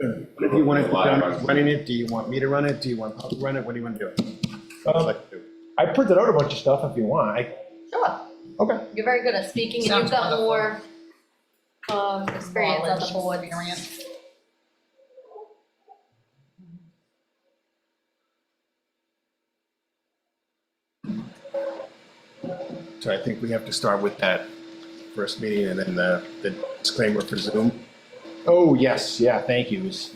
If you want to running it, do you want me to run it? Do you want Paul to run it? What do you want to do? I printed out a bunch of stuff if you want. Sure, Okay. you're very good at speaking, and Sounds you've got wonderful. more experience on the Knowledge, board. experience. So I think we have to start with that first meeting and then the disclaimer for Zoom. Oh, yes, yeah, thank you. It's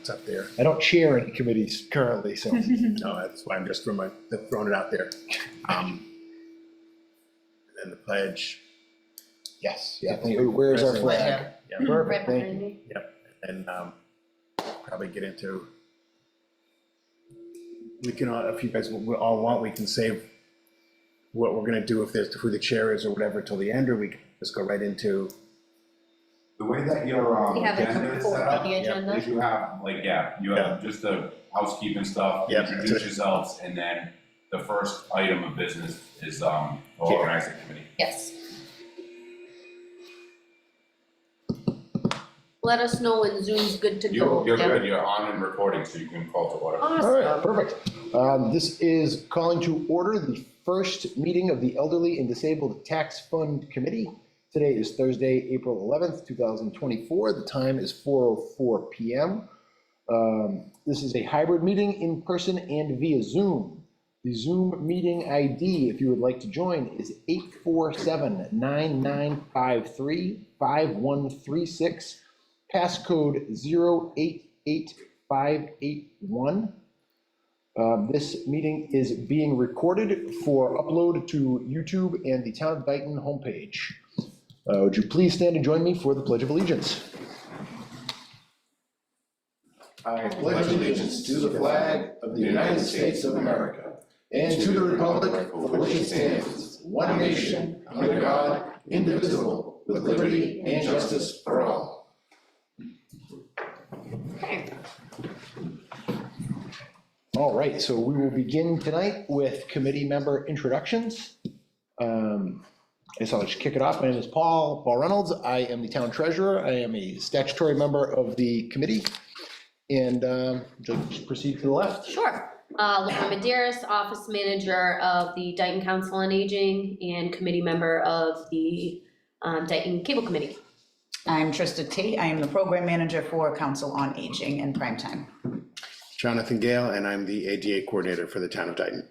up there. I don't chair any committees currently, so. No, that's why I'm just throwing it out there. And then the pledge. Yes, yeah, thank you. Where's our flag? Yeah, Right Perfect, thank behind you. me. yep. And probably get into, we can, if you guys all want, we can save what we're gonna do if there's, who the chair is or whatever till the end, or we can just go right into. The way that your We have it agenda is for set up, the agenda. is you have, like, you have just the housekeeping stuff, Yeah. introduce yourselves, and then the first item of business is organize the committee. Yes. Let us know when Zoom's good to go. You're Deb. good, you're on and recording, so you can call to order. All right, Awesome. perfect. This is calling to order the first meeting of the Elderly and Disabled Tax Fund Committee. Today is Thursday, April 11th, 2024. The time is 4:04 PM. This is a hybrid meeting in person and via Zoom. The Zoom meeting ID, if you would like to join, is 847-9953-5136, passcode 088581. This meeting is being recorded for upload to YouTube and the Town of Dayton homepage. Would you please stand and join me for the Pledge of Allegiance? I pledge allegiance to the flag of the United States of America and to the republic for which it stands, one nation, under God, indivisible, with liberty and justice for all. Okay. All right, so we will begin tonight with committee member introductions. I guess I'll just kick it off. My name is Paul Reynolds. I am the town treasurer. I am a statutory member of the committee. And just proceed to the left. Sure. Laura Medeiros, office manager of the Dayton Council on Aging and committee member of the Dayton Cable Committee. I'm Trista T. I am the program manager for Council on Aging and Primetime. Jonathan Gale, and I'm the ADA coordinator for the town of Dayton.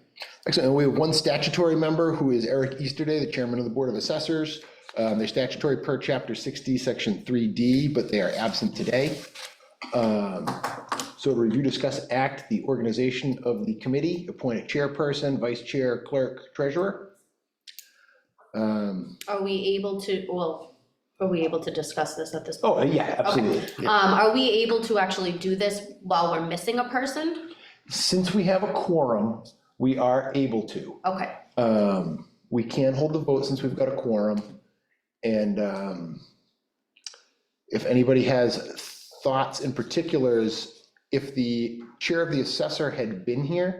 Excellent. And we have one statutory member who is Eric Easterday, the chairman of the Board of Assessors. They're statutory per chapter 60, section 3D, but they are absent today. So to review, discuss, act the organization of the committee, appoint a chairperson, vice chair, clerk, treasurer. Are we able to, are we able to discuss this at this point? Oh, yeah, absolutely. Are we able to actually do this while we're missing a person? Since we have a quorum, we are able to. Okay, We can hold the vote since we've got a quorum. And if anybody has thoughts in particulars, if the chair of the assessor had been here,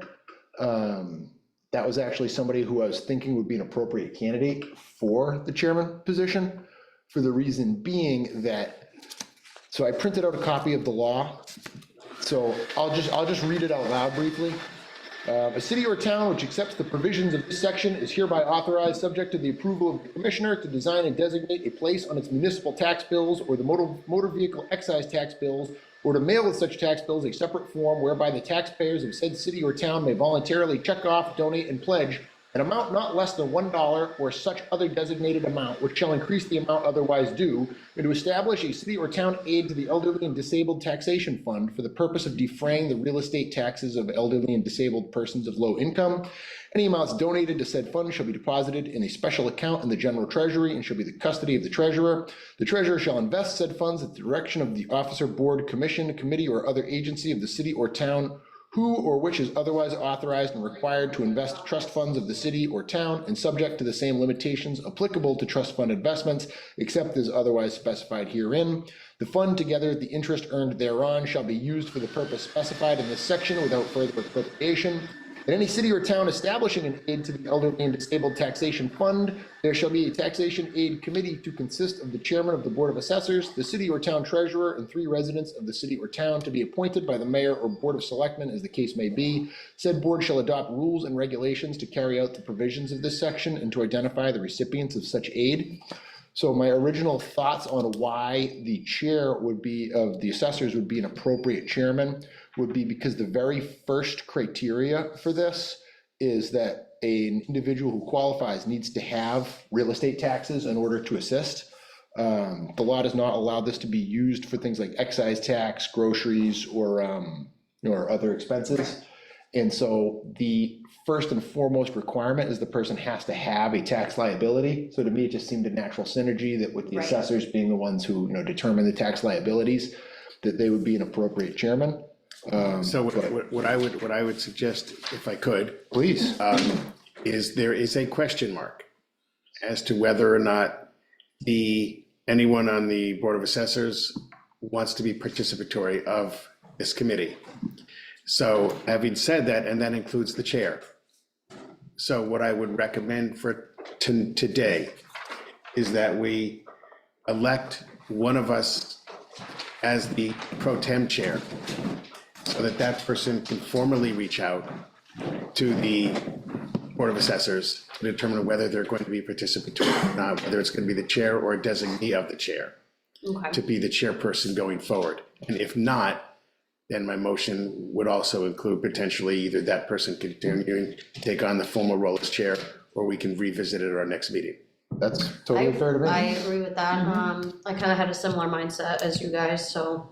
that was actually somebody who I was thinking would be an appropriate candidate for the chairman position, for the reason being that, so I printed out a copy of the law. So I'll just read it out loud briefly. A city or town which accepts the provisions of this section is hereby authorized, subject to the approval of the commissioner, to design and designate a place on its municipal tax bills or the motor vehicle excise tax bills, or to mail with such tax bills a separate form whereby the taxpayers of said city or town may voluntarily check off, donate, and pledge an amount not less than $1 or such other designated amount, which shall increase the amount otherwise due, and to establish a city or town aid to the elderly and disabled taxation fund for the purpose of defraying the real estate taxes of elderly and disabled persons of low income. Any amounts donated to said fund shall be deposited in a special account in the general treasury and shall be the custody of the treasurer. The treasurer shall invest said funds at the direction of the officer, board, commission, committee, or other agency of the city or town who or which is otherwise authorized and required to invest trust funds of the city or town, and subject to the same limitations applicable to trust fund investments, except as otherwise specified herein. The fund, together with the interest earned thereon, shall be used for the purpose specified in this section without further appropriation. In any city or town establishing an aid to the elderly and disabled taxation fund, there shall be a taxation aid committee to consist of the chairman of the Board of Assessors, the city or town treasurer, and 3 residents of the city or town to be appointed by the mayor or Board of Selectmen as the case may be. Said board shall adopt rules and regulations to carry out the provisions of this section and to identify the recipients of such aid. So my original thoughts on why the chair would be, of the assessors would be an appropriate chairman, would be because the very first criteria for this is that an individual who qualifies needs to have real estate taxes in order to assist. The law does not allow this to be used for things like excise tax, groceries, or other expenses. And so the first and foremost requirement is the person has to have a tax liability. So to me, it just seemed a natural synergy that with the Right. assessors being the ones who, determine the tax liabilities, that they would be an appropriate chairman. So But what I would suggest, if I could, please, is there is a question mark as to whether or not anyone on the Board of Assessors wants to be participatory of this committee. So having said that, and that includes the chair. So what I would recommend for today is that we elect one of us as the pro tem chair, so that that person can formally reach out to the Board of Assessors to determine whether they're going to be participatory or not, whether it's going to be the chair or a designee of the chair Okay. to be the chairperson going forward. And if not, then my motion would also include potentially either that person continuing to take on the formal role as chair, or we can revisit it at our next meeting. that's totally fair to me. I agree with that. I kind of had a similar mindset as you guys, so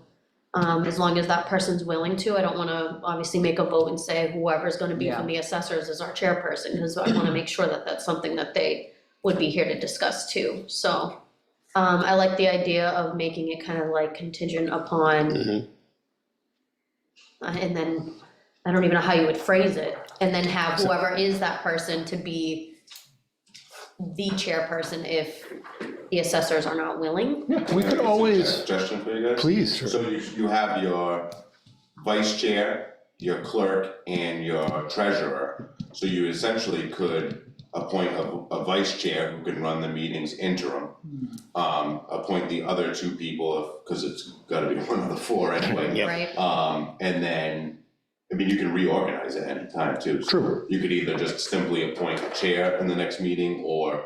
as long as that person's willing to, I don't want to obviously make a vote and say whoever's going to be from the assessors is our chairperson, because I want to make sure that that's something that they would be here to discuss too. So I like the idea of making it kind of like contingent upon, and then I don't even know how you would phrase it, and then have whoever is that person to be the chairperson if the assessors are not willing. Yeah, we could always, Suggestion for you guys? please, So you have your vice chair, your clerk, and your treasurer. So you essentially could appoint a vice chair who can run the meetings interim. Appoint the other 2 people, because it's gotta be one of the 4 anyway. Yeah. Right? And then, I mean, you can reorganize at any time too. So True. You could either just simply appoint a chair in the next meeting, or,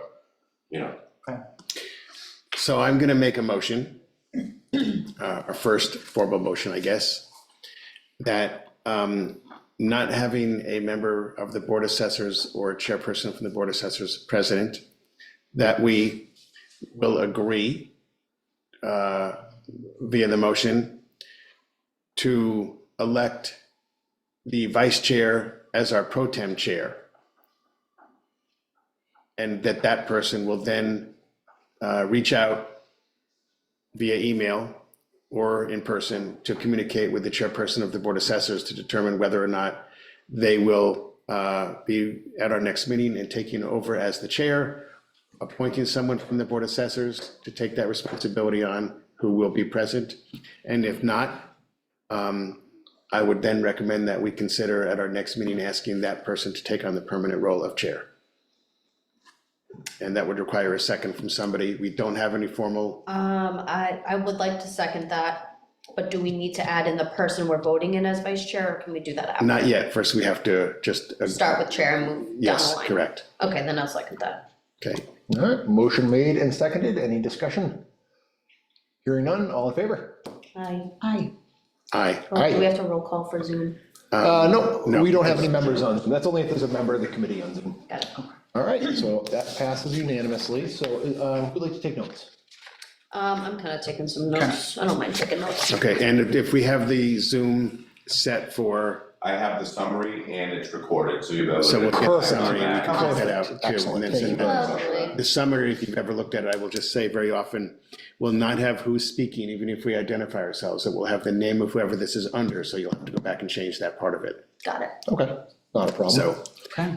So I'm gonna make a motion, our first formal motion, I guess, that not having a member of the Board of Assessors or a chairperson from the Board of Assessors present, that we will agree via the motion to elect the vice chair as our pro tem chair. And that person will then reach out via email or in person to communicate with the chairperson of the Board of Assessors to determine whether or not they will be at our next meeting and taking over as the chair, appointing someone from the Board of Assessors to take that responsibility on, who will be present. And if not, I would then recommend that we consider at our next meeting asking that person to take on the permanent role of chair. And that would require a second from somebody. We don't have any formal, I would like to second that, but do we need to add in the person we're voting in as vice chair, or can we do that after? not yet. First, we have to just. Start with chair and move down the Yes, line? correct. Okay, then I'll second that. Okay. all right, motion made and seconded, any discussion? Hearing none, all in favor? Aye. Aye. Aye. Oh, do we have to roll call for Zoom? No, no. we don't have any members on Zoom, that's only if there's a member of the committee on Zoom. Got it. All right, so that passes unanimously, so who'd like to take notes? I'm kind of taking some notes. I don't mind taking notes. Okay, and if we have the Zoom set for, I have the summary and it's recorded, so you'll be able to. so we'll get the Perfect. summary and we can put that out too. Excellent. And then Thank you send very that. much. Lovely. The summary, if you've ever looked at it, I will just say very often, will not have who's speaking, even if we identify ourselves. It will have the name of whoever this is under, so you'll have to go back and change that part of it. Got it. Okay, not a problem. So, Okay.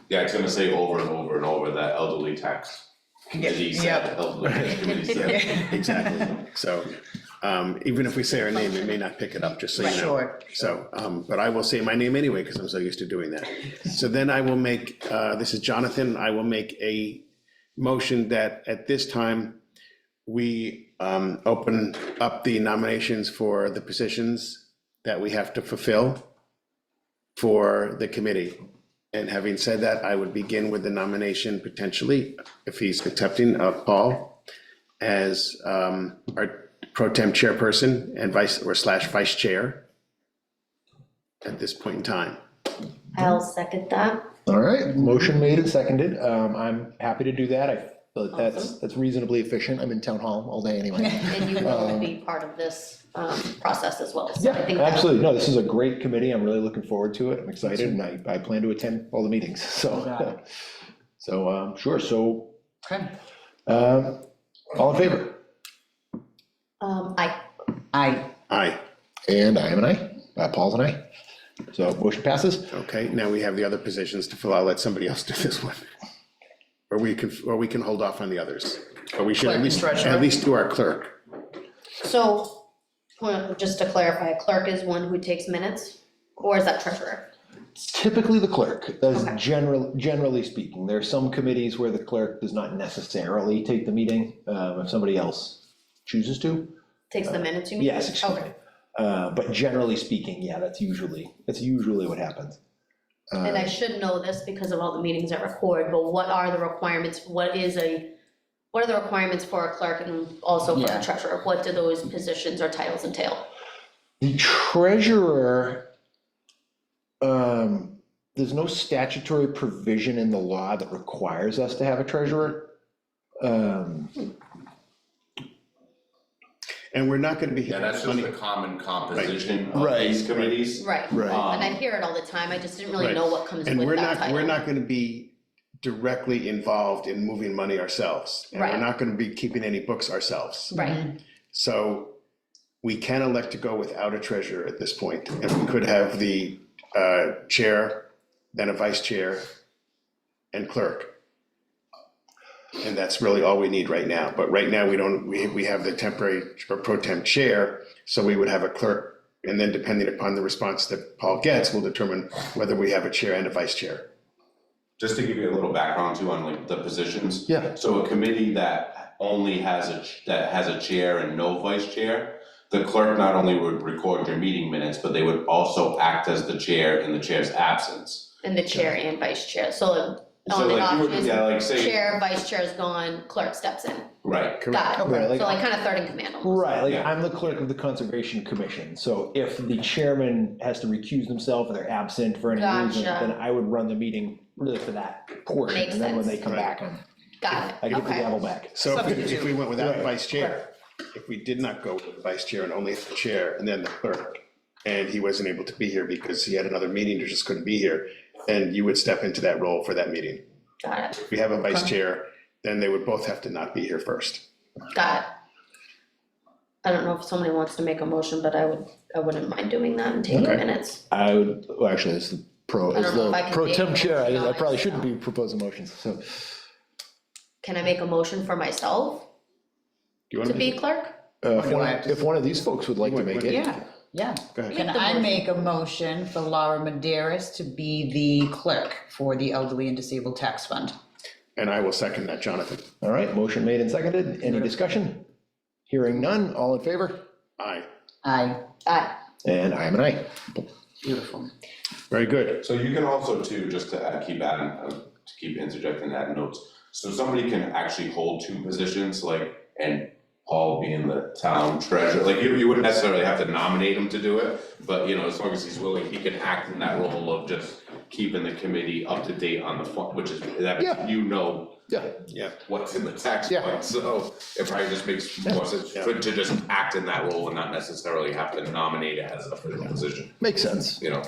Yeah, it's gonna say over and over and over that elderly tax committee said, Yep. elderly tax committee said. exactly. So, Even if we say our name, it may not pick it up, just so you know. Sure. So, but I will say my name anyway, because I'm so used to doing that. So then I will make, this is Jonathan, I will make a motion that at this time, we open up the nominations for the positions that we have to fulfill for the committee. And having said that, I would begin with the nomination potentially, if he's accepting, of Paul as our pro temp chairperson and vice chair at this point in time. I'll second that. All right, motion made and seconded. I'm happy to do that. I feel like that's reasonably efficient. I'm in town hall all day anyway. And you will be part of this process as well. So I Yeah, think that- absolutely. No, this is a great committee. I'm really looking forward to it. I'm excited and I plan to attend all the meetings, so. So, sure, so, Okay. all in favor? I, Aye, And I am an aye. Paul's an aye. So motion passes. okay, now we have the other positions to fill. I'll let somebody else do this one. Or we can hold off on the others. But we should Clerk and treasurer. at least do our clerk. so, well, just to clarify, clerk is one who takes minutes, or is that treasurer? Typically the clerk, that's Okay. generally speaking. There are some committees where the clerk does not necessarily take the meeting, if somebody else chooses to. Takes the minutes, you mean? Yes, excuse Okay. me. But generally speaking, yeah, that's usually what happens. And I should know this because of all the meetings I record, but what are the requirements, what are the requirements for a clerk and also for Yeah. the treasurer? What do those positions or titles entail? The treasurer, there's no statutory provision in the law that requires us to have a treasurer. And we're not gonna be. Yeah, that's just funny- the common composition of Right. these committees. Right, Right. and I hear it all the time, I just didn't really Right. know what comes And with we're that not, we're title. not gonna be directly involved in moving money ourselves. And we're Right. not gonna be keeping any books ourselves. Right, So we can elect to go without a treasurer at this point, and we could have the chair, then a vice chair, and clerk. And that's really all we need right now, but right now, we have the temporary or pro temp chair, so we would have a clerk, and then depending upon the response that Paul gets, we'll determine whether we have a chair and a vice chair. Just to give you a little background too on like the positions. Yeah. So a committee that only has a chair and no vice chair, the clerk not only would record your meeting minutes, but they would also act as the chair in the chair's absence. and the chair and vice chair, so So on and like off you would, is yeah, like say, chair, vice chair's gone, clerk steps in. right, Got it, Okay, like- so like kind of third in command almost. Right, like Yeah. I'm the clerk of the Conservation Commission, so if the chairman has to recuse themselves or they're absent for any reason, Gotcha. then I would run the meeting really for that portion. Makes And then when they sense. come back, Got it, I get the okay. gavel back. So if we went without Right. vice chair, if we did not go with the vice chair and only the chair and then the clerk, and he wasn't able to be here because he had another meeting or just couldn't be here, then you would step into that role for that meeting. Got it, If we have a vice chair, then they would both have to not be here first. got it. I don't know if somebody wants to make a motion, but I wouldn't mind doing that and taking Okay. minutes. I would, well, actually, as the I don't know if I can pro make temp a chair, motion on I probably shouldn't myself. be proposing motions, so. Can I make a motion for myself Do you want to be clerk? If one of these folks would like to make it. Yeah, yeah. Go ahead. Can Make the I motion. make a motion for Laura Maderas to be the clerk for the Elderly and Disabled Tax Fund? And I will second that, Jonathan. All right, motion made and seconded. Any discussion? Hearing none, all in favor? Aye, Aye. Aye, And I am an aye. Beautiful. very good. so you can also too, just to keep adding, to keep interjecting that notes. So somebody can actually hold two positions, like, and Paul being the town treasurer, like, you wouldn't necessarily have to nominate him to do it, but, you know, as long as he's willing, he can act in that role of just keeping the committee up to date on the fund, which is, Yeah. that, you know, Yeah, Yeah, what's in the tax Yeah. fund, so it probably just makes more sense Yeah. to just act in that role and not necessarily have to nominate it as a official position, makes sense. you know?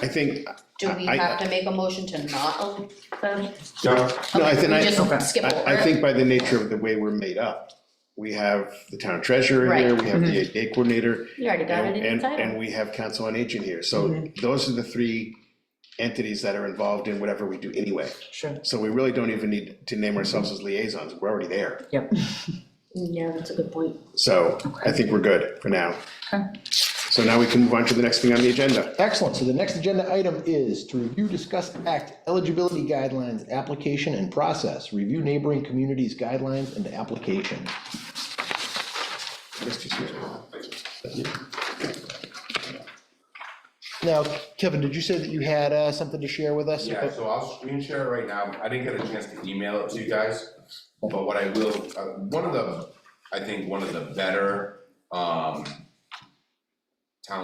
I think. do we have to make a motion to not, John? No, I think, we I, just skip over I it? think by the nature of the way we're made up, we have the town treasurer here, Right. we have the ADA coordinator. You already got it in the And title. we have council on aging here, so those are the three entities that are involved in whatever we do anyway. Sure. So we really don't even need to name ourselves as liaisons, we're already there. Yep. Yeah, that's a good point. So I think we're good for now. Okay. So now we can move on to the next thing on the agenda. Excellent, so the next agenda item is to review, discuss, act eligibility guidelines, application and process, review neighboring communities' guidelines and application. Now, Kevin, did you say that you had something to share with us? Yeah, so I'll screen share it right now. I didn't get a chance to email it to you guys, but what I will, I think one of the better, town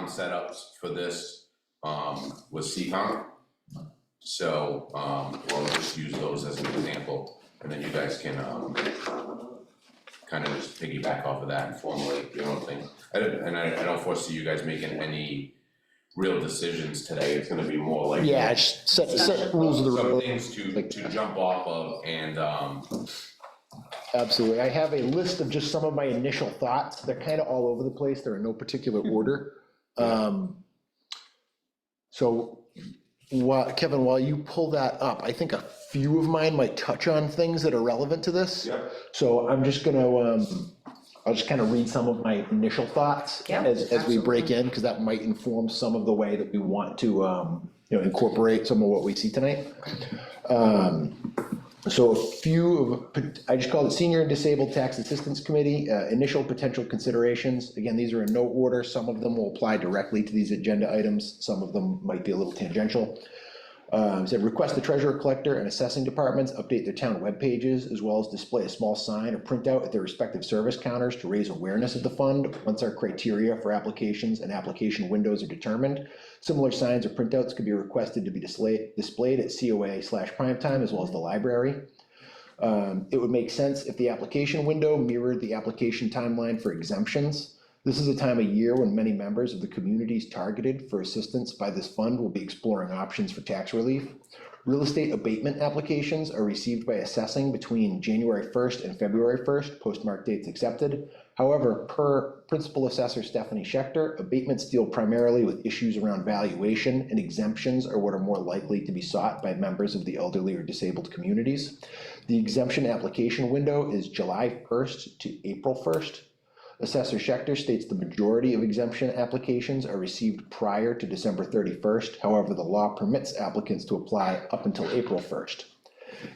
setups for this, was CCON. So, we'll just use those as an example, and then you guys can, kind of just piggyback off of that and formulate your own thing. I don't foresee you guys making any real decisions today. It's gonna be more like. Yeah, just set rules of the Some road. things to jump off of and, Absolutely. I have a list of just some of my initial thoughts. They're kind of all over the place. They're in no particular order. So Kevin, while you pull that up, I think a few of mine might touch on things that are relevant to this. Yep. So I'm just gonna, I'll just kind of read some of my initial thoughts Yeah, as we break in, because that might inform some of the way that we want to, incorporate some of what we see tonight. So a few of, I just called it Senior and Disabled Tax Assistance Committee, initial potential considerations. Again, these are in no order. Some of them will apply directly to these agenda items. Some of them might be a little tangential. It said request the treasurer collector and assessing departments update their town web pages, as well as display a small sign or printout at their respective service counters to raise awareness of the fund once our criteria for applications and application windows are determined. Similar signs or printouts could be requested to be displayed at COA/primetime as well as the library. It would make sense if the application window mirrored the application timeline for exemptions. This is a time of year when many members of the communities targeted for assistance by this fund will be exploring options for tax relief. Real estate abatement applications are received by assessing between January 1st and February 1st, postmark dates accepted. However, per Principal Assessor Stephanie Schechter, abatements deal primarily with issues around valuation, and exemptions are what are more likely to be sought by members of the elderly or disabled communities. The exemption application window is July 1st to April 1st. Assessor Schechter states the majority of exemption applications are received prior to December 31st. However, the law permits applicants to apply up until April 1st.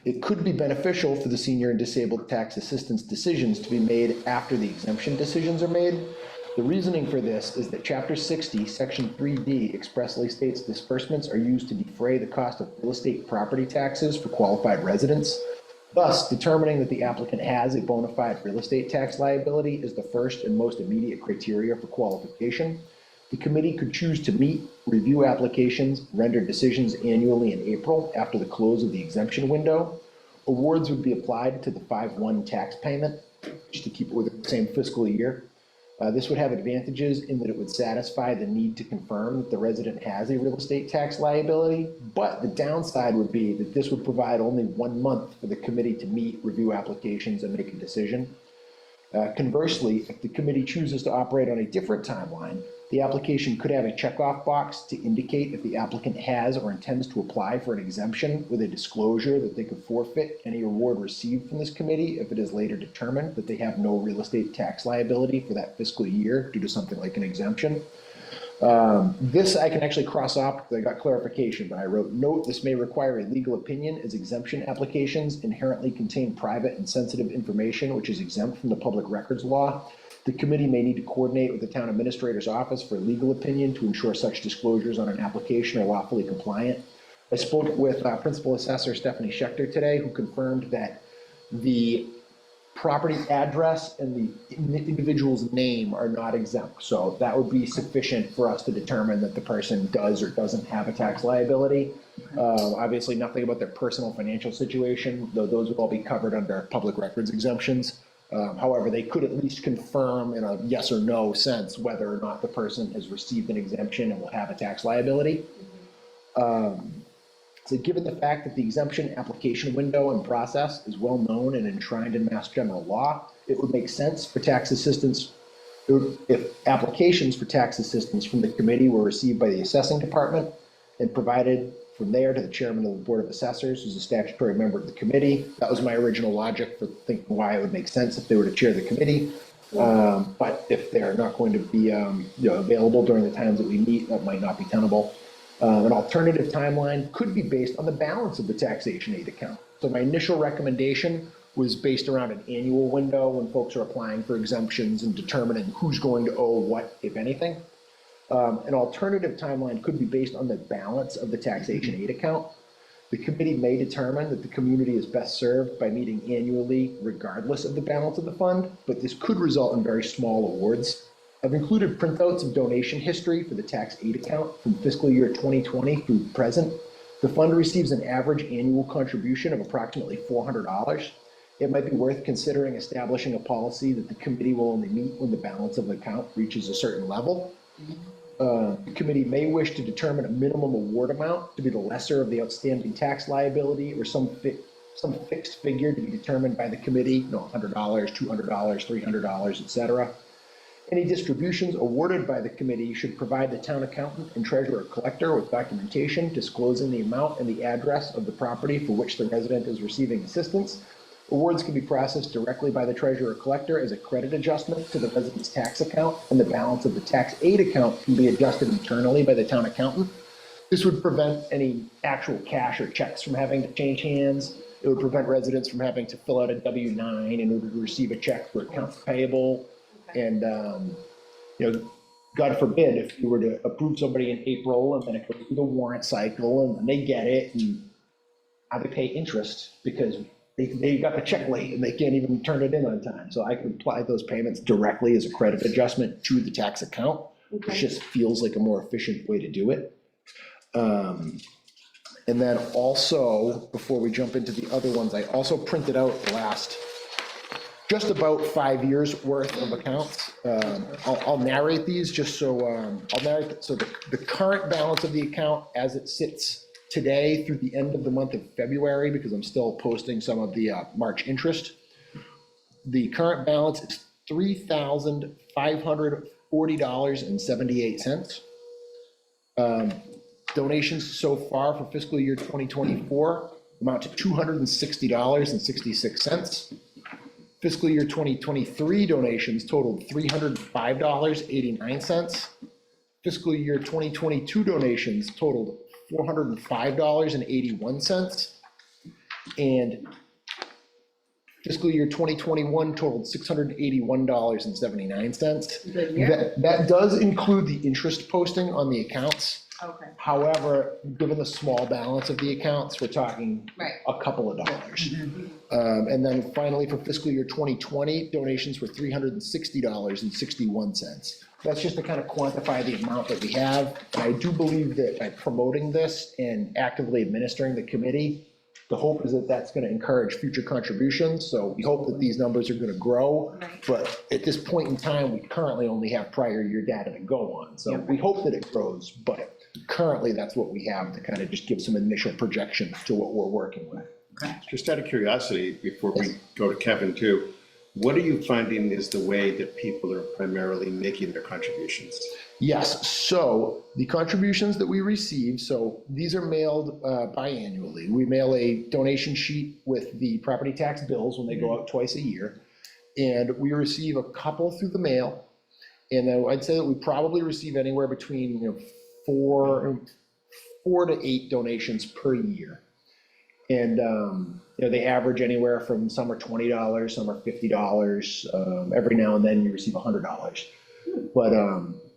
It could be beneficial for the senior and disabled tax assistance decisions to be made after the exemption decisions are made. The reasoning for this is that Chapter 60, Section 3D expressly states disbursements are used to defray the cost of real estate property taxes for qualified residents. Thus, determining that the applicant has a bona fide real estate tax liability is the first and most immediate criteria for qualification. The committee could choose to meet, review applications, render decisions annually in April after the close of the exemption window. Awards would be applied to the 5/1 tax payment, just to keep it within the same fiscal year. This would have advantages in that it would satisfy the need to confirm that the resident has a real estate tax liability, but the downside would be that this would provide only 1 month for the committee to meet, review applications, and make a decision. Conversely, if the committee chooses to operate on a different timeline, the application could have a checkoff box to indicate if the applicant has or intends to apply for an exemption with a disclosure that they could forfeit any award received from this committee if it is later determined that they have no real estate tax liability for that fiscal year due to something like an exemption. This I can actually cross off because I got clarification, but I wrote, note, this may require a legal opinion as exemption applications inherently contain private and sensitive information which is exempt from the public records law. The committee may need to coordinate with the town administrator's office for legal opinion to ensure such disclosures on an application are lawfully compliant. I spoke with Principal Assessor Stephanie Schechter today, who confirmed that the property address and the individual's name are not exempt. So that would be sufficient for us to determine that the person does or doesn't have a tax liability. Obviously, nothing about their personal financial situation, though those would all be covered under public records exemptions. However, they could at least confirm in a yes or no sense whether or not the person has received an exemption and will have a tax liability. So given the fact that the exemption application window and process is well known and enshrined in Mass General Law, it would make sense for tax assistance, if applications for tax assistance from the committee were received by the assessing department and provided From there to the chairman of the Board of Assessors, who's a statutory member of the committee. That was my original logic for thinking why it would make sense if they were to chair the committee. But if they're not going to be, available during the times that we meet, that might not be tenable. An alternative timeline could be based on the balance of the taxation aid account. So my initial recommendation was based around an annual window when folks are applying for exemptions and determining who's going to owe what, if anything. An alternative timeline could be based on the balance of the taxation aid account. The committee may determine that the community is best served by meeting annually regardless of the balance of the fund, but this could result in very small awards. I've included printouts of donation history for the tax aid account from fiscal year 2020 through present. The fund receives an average annual contribution of approximately $400. It might be worth considering establishing a policy that the committee will only meet when the balance of the account reaches a certain level. The committee may wish to determine a minimum award amount to be the lesser of the outstanding tax liability or some fixed figure to be determined by the committee, $100, $200, $300, etc. Any distributions awarded by the committee should provide the town accountant and treasurer collector with documentation disclosing the amount and the address of the property for which the resident is receiving assistance. Awards can be processed directly by the treasurer collector as a credit adjustment to the resident's tax account, and the balance of the tax aid account can be adjusted internally by the town accountant. This would prevent any actual cash or checks from having to change hands. It would prevent residents from having to fill out a W-9 in order to receive a check for accounts payable. And, God forbid, if you were to approve somebody in April and then it goes through the warrant cycle and then they get it and now they pay interest because they got the check late and they can't even turn it in on time. So I could apply those payments directly as a credit adjustment to the tax account, which just feels like a more efficient way to do it. And then also, before we jump into the other ones, I also printed out just about 5 years worth of accounts. I'll narrate these just so, the current balance of the account as it sits today through the end of the month of February, because I'm still posting some of the March interest. The current balance is $3,540.78. Donations so far for fiscal year 2024 amount to $260.66. Fiscal year 2023 donations totaled $305.89. Fiscal year 2022 donations totaled $405.81. And fiscal year 2021 totaled $681.79. Good year. That does include the interest posting on the accounts. Okay. However, given the small balance of the accounts, we're talking Right. a couple of dollars. And then finally, for fiscal year 2020, donations were $360.61. That's just to kind of quantify the amount that we have. And I do believe that by promoting this and actively administering the committee, the hope is that that's going to encourage future contributions. So we hope that these numbers are going to grow. Right. But at this point in time, we currently only have prior year data to go on. So we hope that it grows, but currently that's what we have to kind of just give some initial projections to what we're working with. Just out of curiosity, before we go to Kevin too, what are you finding is the way that people are primarily making their contributions? Yes, so the contributions that we receive, so these are mailed biannually. We mail a donation sheet with the property tax bills when they go out twice a year. And we receive a couple through the mail. And then I'd say that we probably receive anywhere between 4 to 8 donations per year. And they average anywhere from some are $20, some are $50. Every now and then you receive $100. But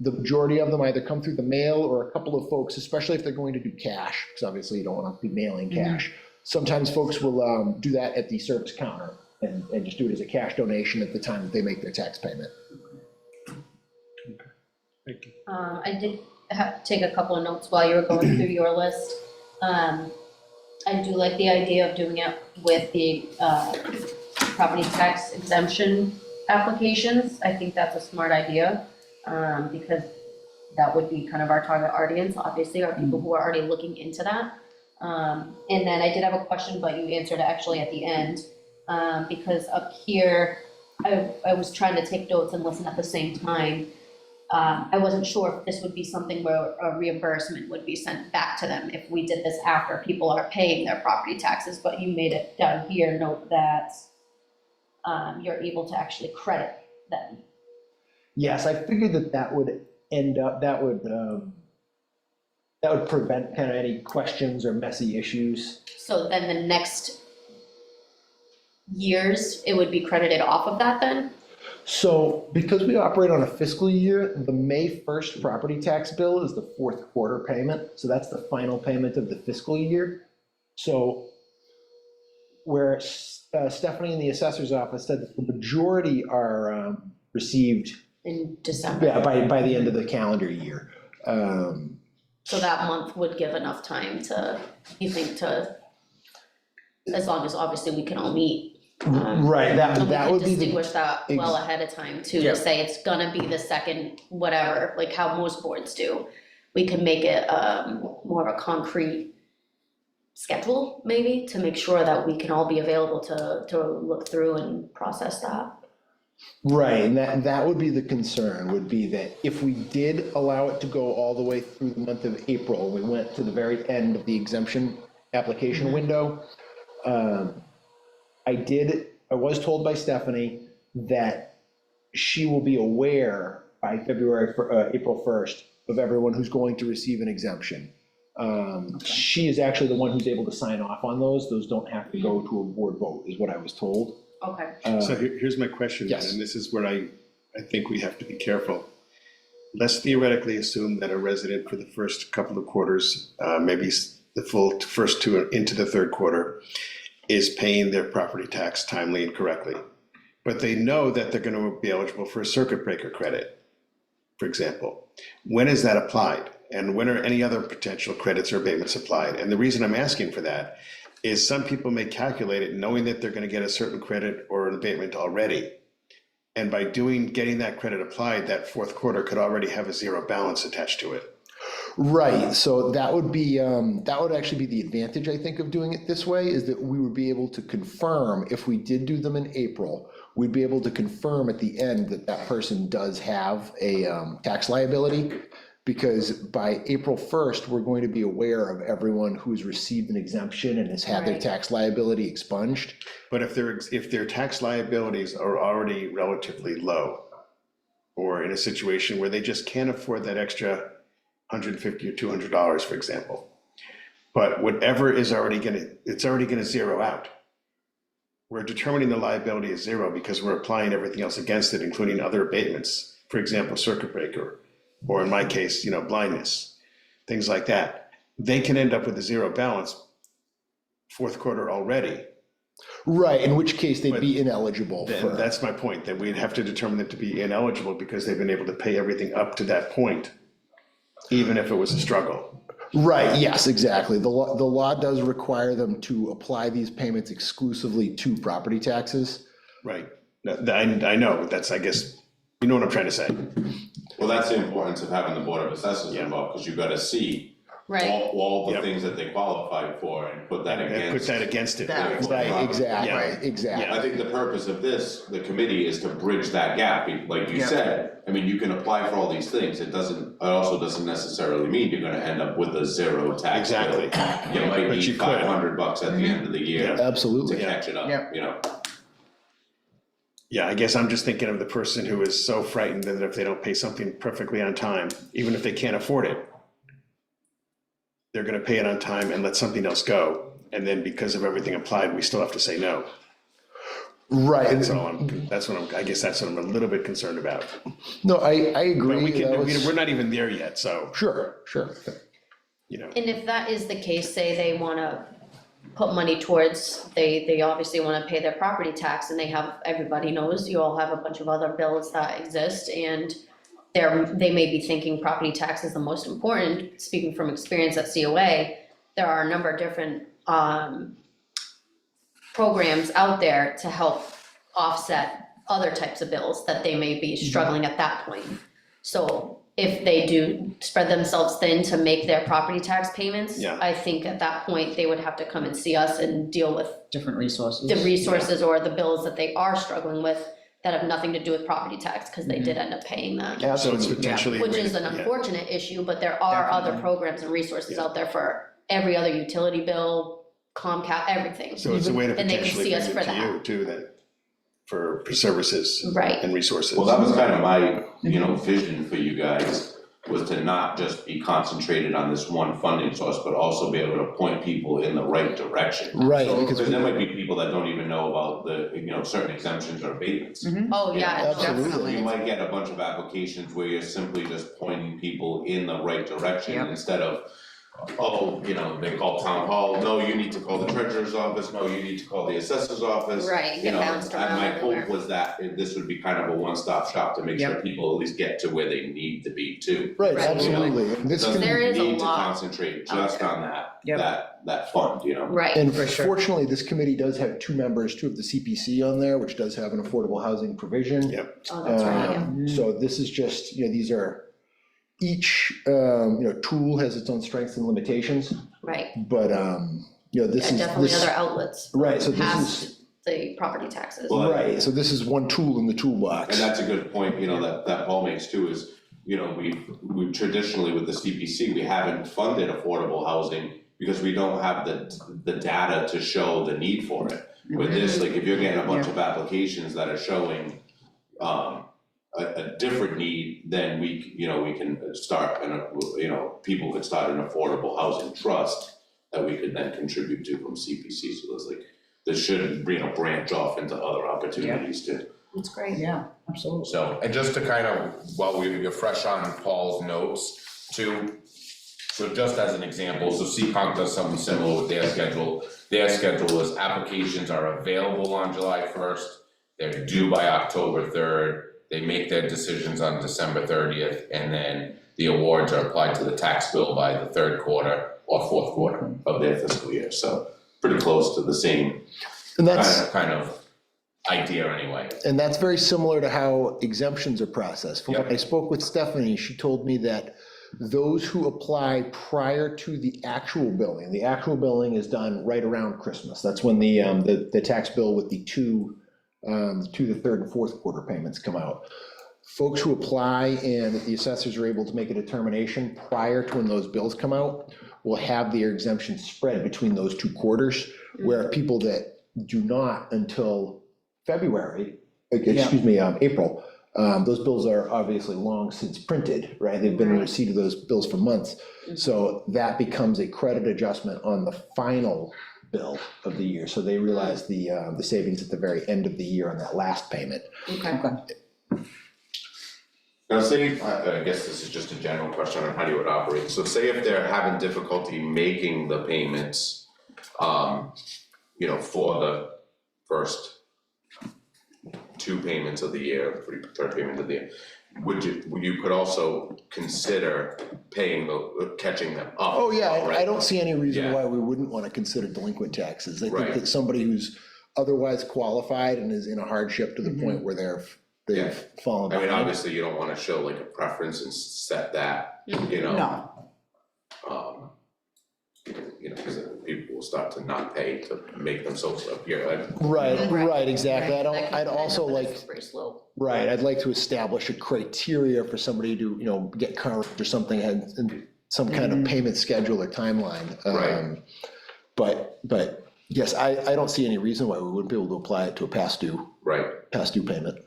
the majority of them either come through the mail, or a couple of folks, especially if they're going to do cash, because obviously you don't want to be mailing cash. Sometimes folks will do that at the service counter and just do it as a cash donation at the time that they make their tax payment. Thank you. I did take a couple of notes while you were going through your list. I do like the idea of doing it with the property tax exemption applications. I think that's a smart idea, because that would be kind of our target audience, obviously, are people who are already looking into that. And then I did have a question, but you answered it actually at the end, because up here, I was trying to take notes and listen at the same time. I wasn't sure if this would be something where a reimbursement would be sent back to them if we did this after people are paying their property taxes, but you made it down here, note that you're able to actually credit them. Yes, I figured that would end up, that would prevent kind of any questions or messy issues. So then the next years, it would be credited off of that then? So because we operate on a fiscal year, the May 1st property tax bill is the fourth quarter payment. So that's the final payment of the fiscal year. So where Stephanie in the assessor's office said that the majority are received In December? by the end of the calendar year. So that month would give enough time to, you think, to, as long as obviously we can all meet. Right, that And we would could be the. distinguish that well ahead of time too, Yep. to say it's gonna be the second, whatever, like how most boards do. We can make it more of a concrete schedule, maybe, to make sure that we can all be available to look through and process that. Right, and that would be the concern, would be that if we did allow it to go all the way through the month of April, we went to the very end of the exemption application window. I was told by Stephanie that she will be aware by April 1st of everyone who's going to receive an exemption. She is actually the one who's able to sign off on those. Those don't have to go to a board vote, is what I was told. Okay. So here's my question, Yes. and this is where I think we have to be careful. Let's theoretically assume that a resident for the first couple of quarters, maybe the full first two into the third quarter, is paying their property tax timely and correctly. But they know that they're gonna be eligible for a circuit breaker credit, for example. When is that applied? And when are any other potential credits or abatements applied? And the reason I'm asking for that is some people may calculate it knowing that they're gonna get a certain credit or an abatement already. And by getting that credit applied, that fourth quarter could already have a zero balance attached to it. Right, so that would be, that would actually be the advantage, I think, of doing it this way, is that we would be able to confirm, if we did do them in April, we'd be able to confirm at the end that that person does have a tax liability, because by April 1st, we're going to be aware of everyone who's received an exemption and has had their Right. tax liability expunged. But if their tax liabilities are already relatively low, or in a situation where they just can't afford that extra $150 or $200, for example, but whatever is it's already gonna zero out. We're determining the liability is zero because we're applying everything else against it, including other abatements, for example, circuit breaker, or in my case, blindness, things like that. They can end up with a zero balance fourth quarter already. Right, in which case they'd be ineligible Then for. that's my point, that we'd have to determine them to be ineligible because they've been able to pay everything up to that point, even if it was a struggle. Right, yes, exactly. The law does require them to apply these payments exclusively to property taxes. Right. I know, but that's, I guess, you know what I'm trying to say. Well, that's the importance of having the Board of Assessors Yeah. involved, because you gotta see Right, all the Yep. things that they qualified for and put that Put against. that against it. That- Right, Yeah. exactly, exactly. I think the purpose of the committee is to bridge that gap, like you said. I mean, you can apply for all these things, it also doesn't necessarily mean you're gonna end up with a zero tax bill. Exactly. You might But need you could. $500 at the end of the year to Absolutely. catch it up, Yep. you know? Yeah, I guess I'm just thinking of the person who is so frightened that if they don't pay something perfectly on time, even if they can't afford it, they're gonna pay it on time and let something else go. And then because of everything applied, we still have to say no. Right, That's what I guess that's what I'm a little bit concerned about. no, I But agree. That was- we're not even there yet, so, Sure, sure. and if that is the case, say they wanna put money towards, they obviously wanna pay their property tax, and everybody knows, you all have a bunch of other bills that exist, and they may be thinking property tax is the most important. Speaking from experience at COA, there are a number of different programs out there to help offset other types of bills that they may be struggling at that point. So if they do spread themselves thin to make their property tax payments, Yeah. I think at that point, they would have to come and see us and deal with Different resources. the resources or the bills that they are struggling with that have nothing to do with property tax, because they did end up paying that. So it's Absolutely. potentially. a Which way is to- an yeah. unfortunate issue, but there are other Definitely. programs and resources out there for every other utility bill, Comcast, everything. So it's a way to And they can potentially see bring us it for to that. you too, then, for services Right. and resources. Well, that was kind of my, vision for you guys, was to not just be concentrated on this one funding source, but also be able to point people in the right direction. Right, So, because there might be people that don't even know about the, certain exemptions or abatements. Oh, yeah. no, Absolutely. You might get a bunch of applications where you're simply just pointing people in the right direction Yep. instead of, they call town hall, no, you need to call the treasurer's office, no, you need to call the assessor's office. Right, You get know, bounced and around my everywhere. hope was that this would be kind of a one-stop shop to make sure Yep. people at least get to where they need to be too. right, Right. absolutely. And this Doesn't can, There is a need to lot concentrate out just there. on that, Yep. that fund, Right, and For sure. fortunately, this committee does have two members, two of the CPC on there, which does have an affordable housing provision. Yep. oh, that's right, yeah. So this is just, these are, each, tool has its own strengths and limitations, Right, but, this and is, definitely this, other outlets. right, so this is, Past the property taxes. Well, right, so this is one tool in the toolbox. And that's a good point, that Paul makes too, is, we've traditionally with the CPC, we haven't funded affordable housing because we don't have the data to show the need for it. With this, like, if you're getting a bunch of applications that are showing, a different need, then we can start, people could start an affordable housing trust that we could then contribute to from CPC, so this should, branch off into other opportunities too. That's great. Yeah, absolutely. So, and just to kind of, while we're fresh on Paul's notes too, so just as an example, so Seekonk does something similar with their schedule. Their schedule is applications are available on July 1st, they're due by October 3rd, they make their decisions on December 30th, and then the awards are applied to the tax bill by the third quarter or fourth quarter of their fiscal year, so pretty close to the same And that's, kind of idea anyway. and that's very similar to how exemptions are processed. From when Yep. I spoke with Stephanie, she told me that those who apply prior to the actual billing is done right around Christmas. That's when the tax bill with the the third and fourth quarter payments come out. Folks who apply and the assessors are able to make a determination prior to when those bills come out will have their exemption spread between those two quarters, where people that do not until February, April, those bills are obviously long since printed, right? They've been in Right. receipt of those bills for months. So that becomes a credit adjustment on the final bill of the year. So they realize the savings at the very end of the year on that last payment. Okay. Now, say, I guess this is just a general question on how you would operate, so say if they're having difficulty making the payments, for the first two payments of the year, third payment of the year, you could also consider catching them up. Oh, yeah, I right? don't see any reason Yeah. why we wouldn't want to consider delinquent taxes. I think Right. that somebody who's otherwise qualified and is in a hardship to the point where Yeah. they've fallen I mean, behind. obviously, you don't wanna show like a preference and set that, No, because people will start to not pay to make themselves appear, Right, exactly. Right, that can I'd end also up with a like, slippery slope. right, I'd like to establish a criteria for somebody to, get coverage or something, and some kind of payment schedule or timeline. Right. But yes, I don't see any reason why we wouldn't be able to apply it to a past due payment.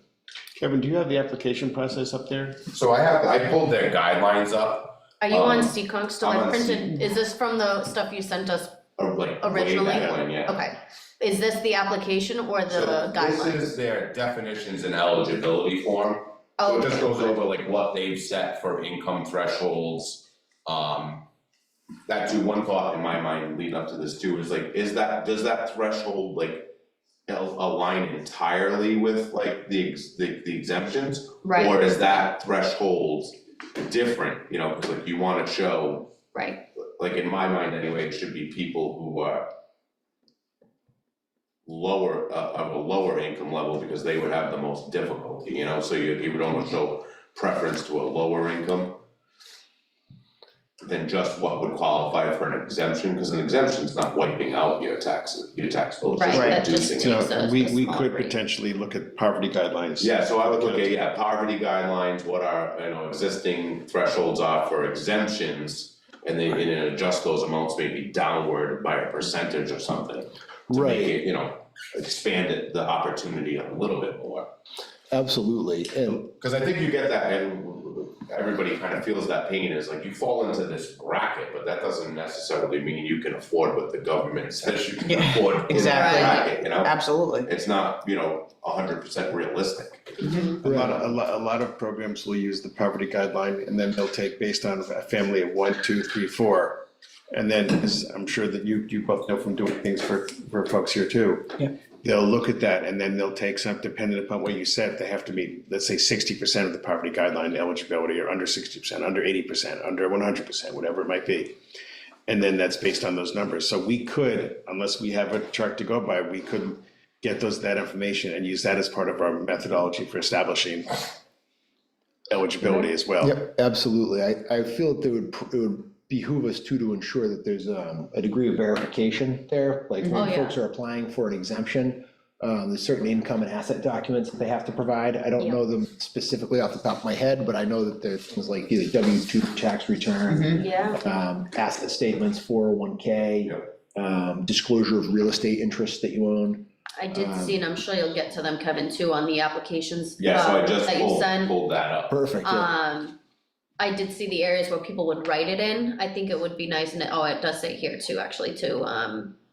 Kevin, do you have the application process up there? So I pulled their guidelines up. Are you on Seekonk still? I'm I on printed, is this from the stuff you sent us? or like way Originally? back when, yeah. Okay. Is this the application or the So guidelines? this is their definitions and eligibility form. So Oh, it just goes over like what they've set for income thresholds. That too, one thought in my mind lead up to this too is like, does that threshold like align entirely with like the exemptions? right, Oh. Or is that threshold different, cause like you wanna show, right, like in my mind anyway, it should be people who are lower, of a lower income level because they would have the most difficulty, so you would almost show preference to a lower income. than just what would qualify for an exemption, because an exemption's not wiping out your tax bill, it's Right, just that just reducing it. takes So a we small could rate. potentially look at poverty guidelines. Yeah, so I would look at, poverty guidelines, what our, existing thresholds are for exemptions, and then, adjust those amounts maybe downward by a percentage or something. To Right. make it, expand it, the opportunity a little bit more. Absolutely, and, Cause I think you get that, and everybody kind of feels that pain, is like you fall into this bracket, but that doesn't necessarily mean you can afford what the government says you can Yeah, afford in that exactly. bracket, Absolutely. It's not, 100% realistic. A lot of programs will use the poverty guideline, and then they'll take based on a family of 1, 2, 3, 4. And then, as I'm sure that you both know from doing things for folks here too. Yeah. They'll look at that, and then they'll take some, depending upon what you said, they have to meet, let's say 60% of the poverty guideline eligibility, or under 60%, under 80%, under 100%, whatever it might be. And then that's based on those numbers. So we could, unless we have a chart to go by, we could get that information and use that as part of our methodology for establishing eligibility as well. yep, absolutely. I feel that it would behoove us too to ensure that there's a degree of verification there, like Oh, when yeah. folks are applying for an exemption, there's certain income and asset documents that they have to provide. I don't Yeah. know them specifically off the top of my head, but I know that there's things like either W-2 tax return, Yeah, asset statements, 401k, disclosure of real estate interests that you own. I did see, and I'm sure you'll get to them, Kevin, too, on the applications. Yeah, so I just that you send. pulled that up. Perfect, yeah. I did see the areas where people would write it in. I think it would be nice, and it does say here too, actually, too,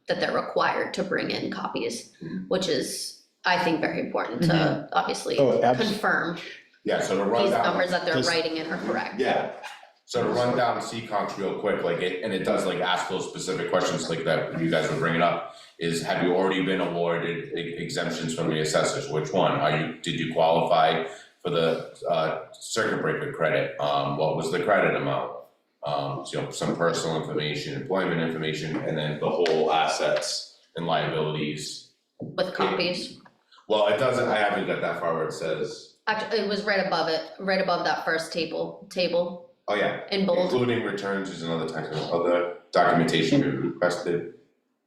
that they're required to bring in copies, which is, I think, very important to obviously Oh, confirm Yeah, so to run these down. numbers that they're Does- writing in are correct. Yeah, So to run down Seekonk real quick, and it does ask those specific questions like that, you guys were bringing up, is have you already been awarded exemptions from the assessors? Which one? Did you qualify for the circuit breaker credit? What was the credit amount? Some personal information, employment information, and then the whole assets and liabilities. With copies. Well, it doesn't, I haven't got that far where it says, Actually, it was right above it, right above that first table oh yeah. in bold. Including returns is another other documentation you requested.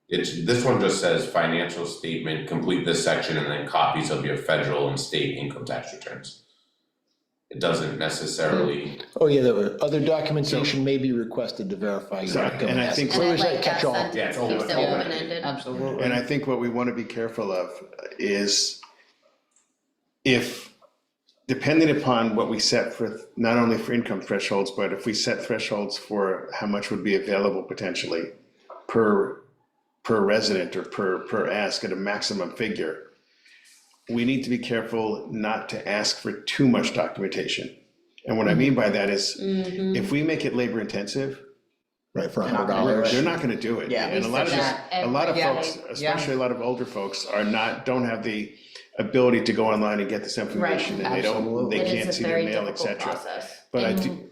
This one just says financial statement, complete this section, and then copies of your federal and state income tax returns. It doesn't necessarily, Oh, yeah, the other documentation may be requested to verify your Sorry, income. and I assets. think- And So I there's that like that catch-all. sentence, Yeah, keeps it's it open-ended. open-ended. Absolutely. And I think what we want to be careful of is if, depending upon what we set for, not only for income thresholds, but if we set thresholds for how much would be available potentially per resident or per ask at a maximum figure, we need to be careful not to ask for too much documentation. And what I mean by that is, if we make it labor intensive, Right, for Not gonna do $100. they're not gonna do it. Yeah, And we a lot of, said that a lot of every folks, day. especially a lot of older folks, don't have the ability to go online and get this information, and they absolutely. can't It is see a their very mail, et difficult cetera. process. But I And- do,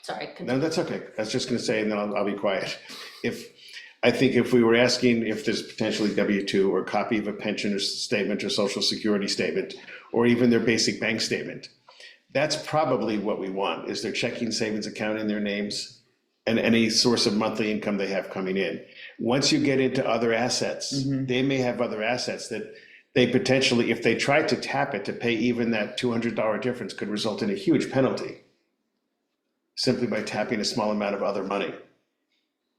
Sorry, no, continue. that's okay, I was just gonna say, and then I'll be quiet. I think if we were asking if there's potentially W-2 or copy of a pension statement or social security statement, or even their basic bank statement, that's probably what we want, is their checking savings account in their names and any source of monthly income they have coming in. Once you get into other assets, they may have other assets that they potentially, if they try to tap it to pay even that $200 difference, could result in a huge penalty simply by tapping a small amount of other money.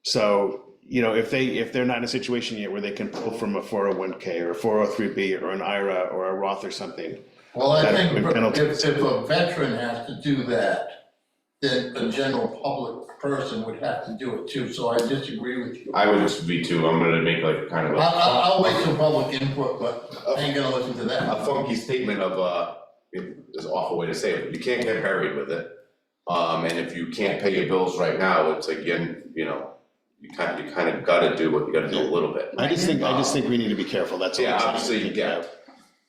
So, if they're not in a situation yet where they can pull from a 401k or a 403b or an IRA or a Roth or something. Well, I That think would be penalties. if a veteran has to do that, then a general public person would have to do it too, so I disagree with you. I would be too, I'm gonna make kind of a. I'll wait till public input, but I ain't gonna listen to a that. funky statement of, it's an awful way to say it, but you can't get buried with it. And if you can't pay your bills right now, it's again, you kind of gotta do what you gotta do a little bit. I just think we need to be careful, that's all. Yeah, I'm saying. obviously, yeah.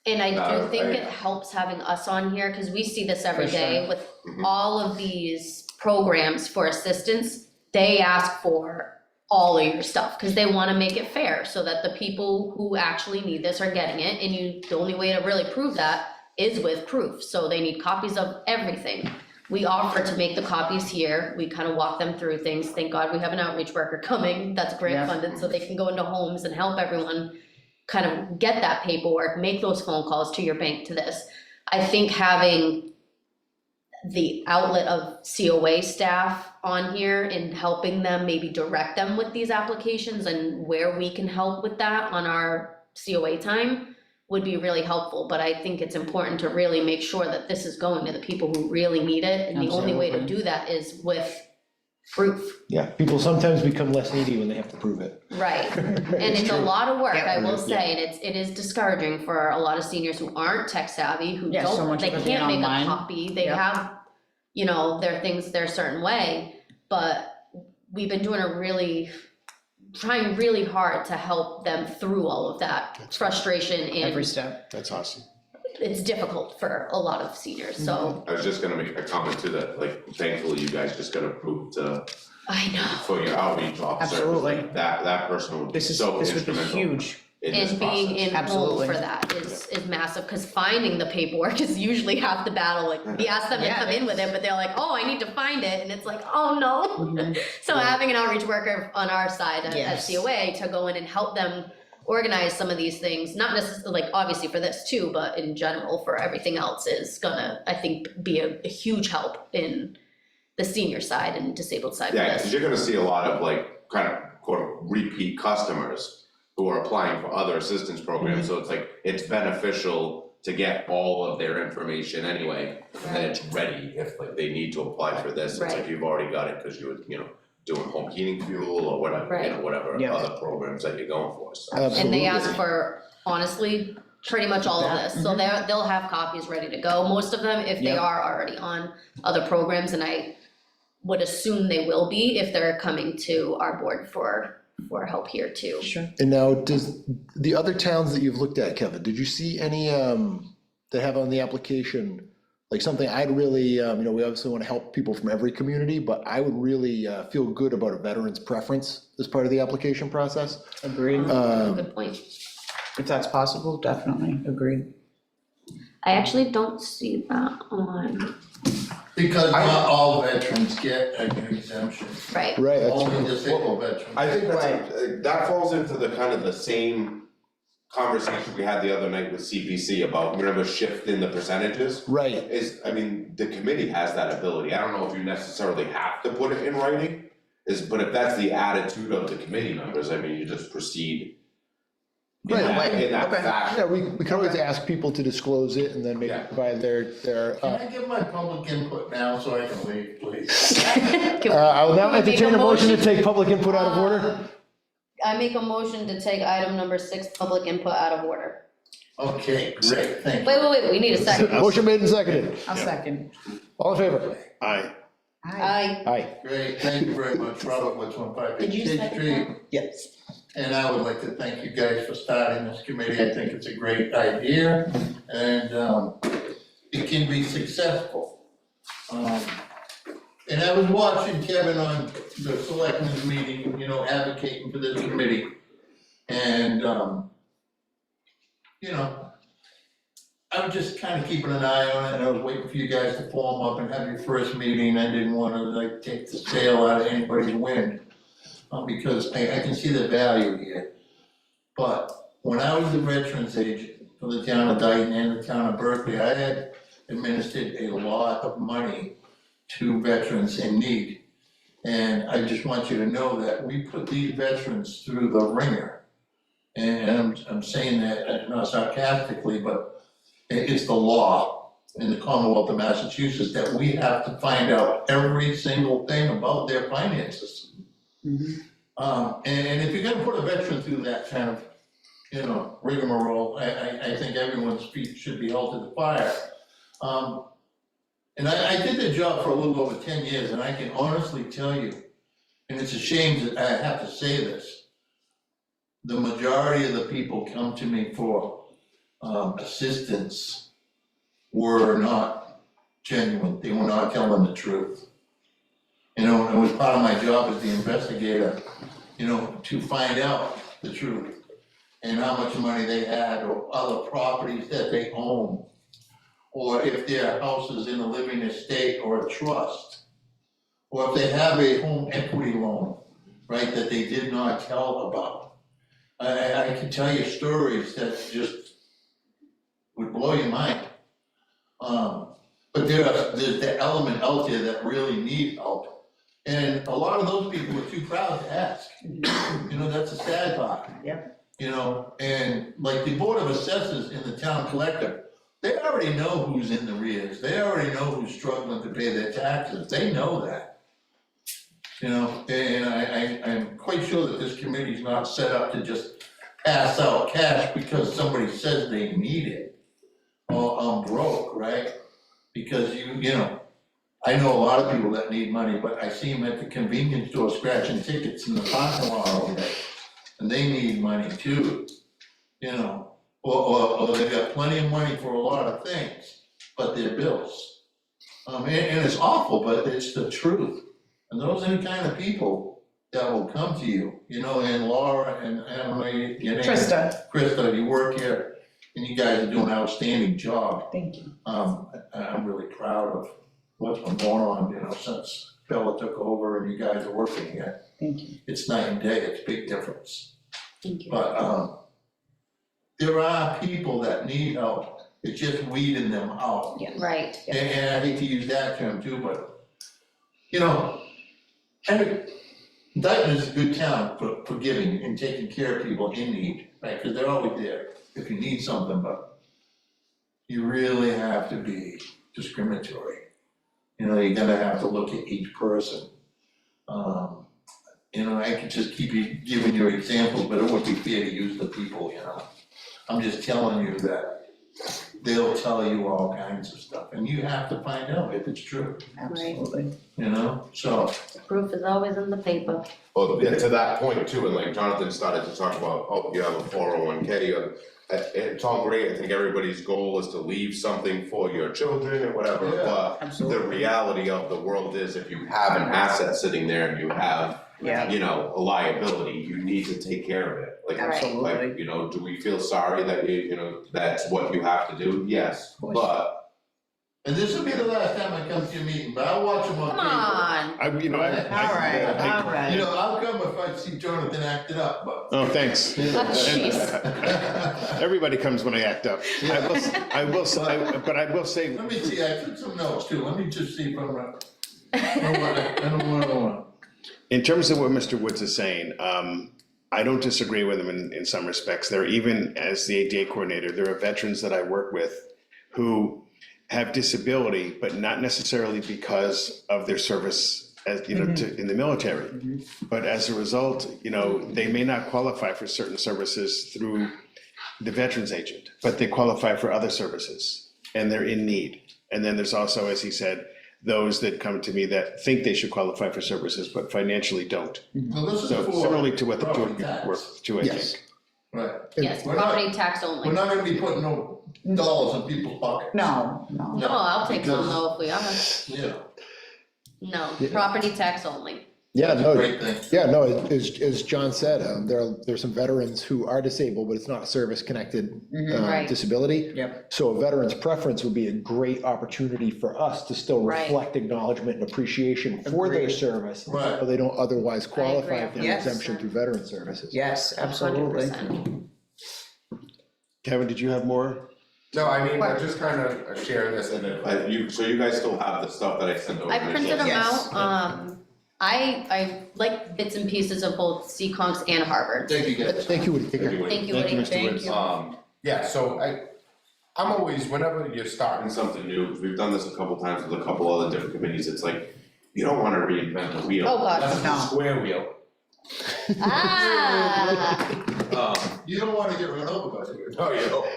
And I No, do think I- it helps having us on here, cause we see this every For day sure. with Mhm. all of these programs for assistance. They ask for all of your stuff, cause they wanna make it fair, so that the people who actually need this are getting it, and the only way to really prove that is with proof, so they need copies of everything. we offer to make the copies here, we kind of walk them through things, thank God we have an outreach worker coming, that's grant Yeah. funded, so they can go into homes and help everyone kind of get that paperwork, make those phone calls to your bank, to this. I think having the outlet of COA staff on here and helping them, maybe direct them with these applications and where we can help with that on our COA time would be really helpful, but I think it's important to really make sure that this is going to the people who really need it, and the only way to Absolutely. do that is with proof. Yeah, people sometimes become less needy when they have to prove it. Right, and it's a lot of work, Yeah. I will say, and it is discouraging for a lot of seniors who aren't tech savvy, who Yeah, so don't, much they of it can't being make online. a copy, they Yep. have, you know, their things their certain way, but we've been doing trying really hard to help them through all of that frustration, Every and step. That's awesome. it's difficult for a lot of seniors, so, I was just gonna make a comment to that, like, thankfully you guys just got approved I know. for your outreach officer. Absolutely. Like, that person would be This so would be instrumental huge. in this And being process. in home Absolutely. for that is massive, cause finding the paperwork is usually half the battle, like, we ask them to Yeah, come in with it, but they're like, oh, I need to find it, and it's like, oh, no. So having an outreach worker on our side at Yes. COA to go in and help them organize some of these things, not necessarily, like, obviously for this too, but in general for everything else is gonna, I think, be a huge help in the senior side and disabled side for Yeah, cause this. you're gonna see a lot of like, kind of quote, repeat customers who are applying for other assistance programs, so it's like, it's beneficial to get all of their information anyway, and then it's ready if like they need to apply for this, it's like Right. you've already got it, cause you're, doing home heating fuel or whatever, Right. whatever Yeah. other programs that you're going for, so. And they ask Absolutely. for, honestly, pretty much all of this, so they'll have copies ready to go, most of them, if they Yep. are already on other programs, and I would assume they will be if they're coming to our board for help here too. Sure. And now, does the other towns that you've looked at, Kevin, did you see any that have on the application, like something I'd really, we obviously want to help people from every community, but I would really feel good about a veteran's preference as part of the application process. Agreed. Good point. If that's possible, definitely, agreed. I actually don't see that on, Because not all veterans get an exemption, right, Right, that's only true. disabled veterans. I think that falls into the kind of the same conversation we had the other night with CPC about, remember shifting the percentages? Right, The committee has that ability, I don't know if you necessarily have to put it in writing, but if that's the attitude of the committee members, you just proceed in Right. that Okay. fashion. yeah, we can always ask people to disclose it and then maybe Yeah. provide their, Can I give my public input now so I can leave, please? I will now Make a entertain a motion to motion. take public input out of order. I make a motion to take item number 6, public input, out of order. Okay, great, thank you. Wait, we need a second. Motion made and seconded. I'll second. All in favor? Aye. Aye. Aye. Great, thank you very much, Robert Woods, 158 Did you State second Street. Yes. And I would like to thank you guys for starting this committee, I think it's a great idea, and, it can be successful. And I was watching Kevin on the selectmen's meeting, advocating for this committee. And, I was just kind of keeping an eye on it, and I was waiting for you guys to form up and have your first meeting. I didn't wanna like take the sail out of anybody's wind, because I can see the value here. But when I was the veterans agent for the town of Dayton and the town of Berkeley, I had administered a lot of money to veterans in need. And I just want you to know that we put these veterans through the ringer. And I'm saying that not sarcastically, but it's the law in the Commonwealth of Massachusetts that we have to find out every single thing about their finances. And if you're gonna put a veteran through that kind of, rigmarole, I think everyone's feet should be held to the fire. And I did the job for a little over 10 years, and I can honestly tell you, and it's a shame that I have to say this, the majority of the people come to me for assistance were not genuine, they were not telling the truth. It was part of my job as the investigator, to find out the truth and how much money they had or other properties that they own. or if their house is in a living estate or a trust, or if they have a home equity loan, right, that they did not tell about. I can tell you stories that just would blow your mind. But there's the element out there that really need help. And a lot of those people are too proud to ask. You know, that's the sad part. Yep. You know, and like the Board of Assessors and the town collector, they already know who's in the rears. They already know who's struggling to pay their taxes. They know that. You know, and I'm quite sure that this committee's not set up to just pass out cash because somebody says they need it. Or I'm broke, right? Because you know, I know a lot of people that need money, but I see them at the convenience store scratching tickets in the parking lot all day. And they need money too, you know, or they got plenty of money for a lot of things, but they're bills. And it's awful, but it's the truth. And those are the kind of people that will come to you, you know, and Laura and I don't know your name. Krista, you work here and you guys are doing an outstanding job. Thank you. I'm really proud of what's been going on, you know, since Bella took over and you guys are working here. Thank you. It's night and day, it's a big difference. Thank you. But, there are people that need help, it's just weeding them out. Right. And I hate to use that term too, but, you know, Dayton is a good town for giving and taking care of people in need, right, cause they're always there if you need something, but you really have to be discriminatory. You know, you're gonna have to look at each person. You know, I could just keep giving you examples, but it wouldn't be fair to use the people, you know. I'm just telling you that they'll tell you all kinds of stuff, and you have to find out if it's true, Absolutely. you know, so. Proof is always in the paper. Well, yeah, to that point too, and like Jonathan started to talk about, oh, you have a 401k, it's all great, I think everybody's goal is to leave something for your children or whatever, Yeah, but the absolutely. reality of the world is if you have an asset sitting there and you have, Yeah. you know, a liability, you need to take care of it. Like, Absolutely. like, you know, do we feel sorry that you know, that's what you have to do? Yes, course. but And this will be the last time I come to your meeting, but I'll watch them on Come cable. on. Alright. You know, I'll come if I see Jonathan acted up, but. Oh, thanks. Jeez. Everybody comes when I act up. I will say, Let me see, I took some notes too, let me just see if I'm right. I don't wanna. in terms of what Mr. Woods is saying, I don't disagree with him in some respects. There, even as the ADA coordinator, there are veterans that I work with who have disability, but not necessarily because of their service as, you know, in the military. But as a result, you know, they may not qualify for certain services through the veterans agent, but they qualify for other services and they're in need. And then there's also, as he said, those that come to me that think they should qualify for services, but financially don't. Well, this is So for similarly to what the property two tax. work to, I Yes. think. Right, Yes, We're not- property tax only. we're not gonna be putting no dollars in people's pockets. No. No, I'll take some Because- though if we are. Yeah, No, Yeah. property tax only. Yeah, no, great thing. yeah, no, as John said, there's some veterans who are disabled, but it's not a service-connected Right. disability. Yep. So a veteran's preference would be a great opportunity for us to still Right. reflect acknowledgement and appreciation for their Agreed. service. Right. Though they don't otherwise qualify agree for the Yes. exemption through veteran services. Yes, absolutely. 100%. Kevin, did you have more? no, I mean, I'm just kind of sharing this and then, so you guys still have the stuff that I sent over. I printed them Yes. out, I like bits and pieces of both Seekonks and Harvard. Thank you guys. Thank you, Woody. Take care. Anyway. Thank you, Thank you, Woody. Mr. Thank Woods. you. Yeah, so I'm always, whenever you're starting something new, we've done this a couple times with a couple other different committees, it's like, you don't wanna reinvent the wheel. Oh, God. That's No. the square wheel. Ah. You don't wanna get run over by it. No, you don't.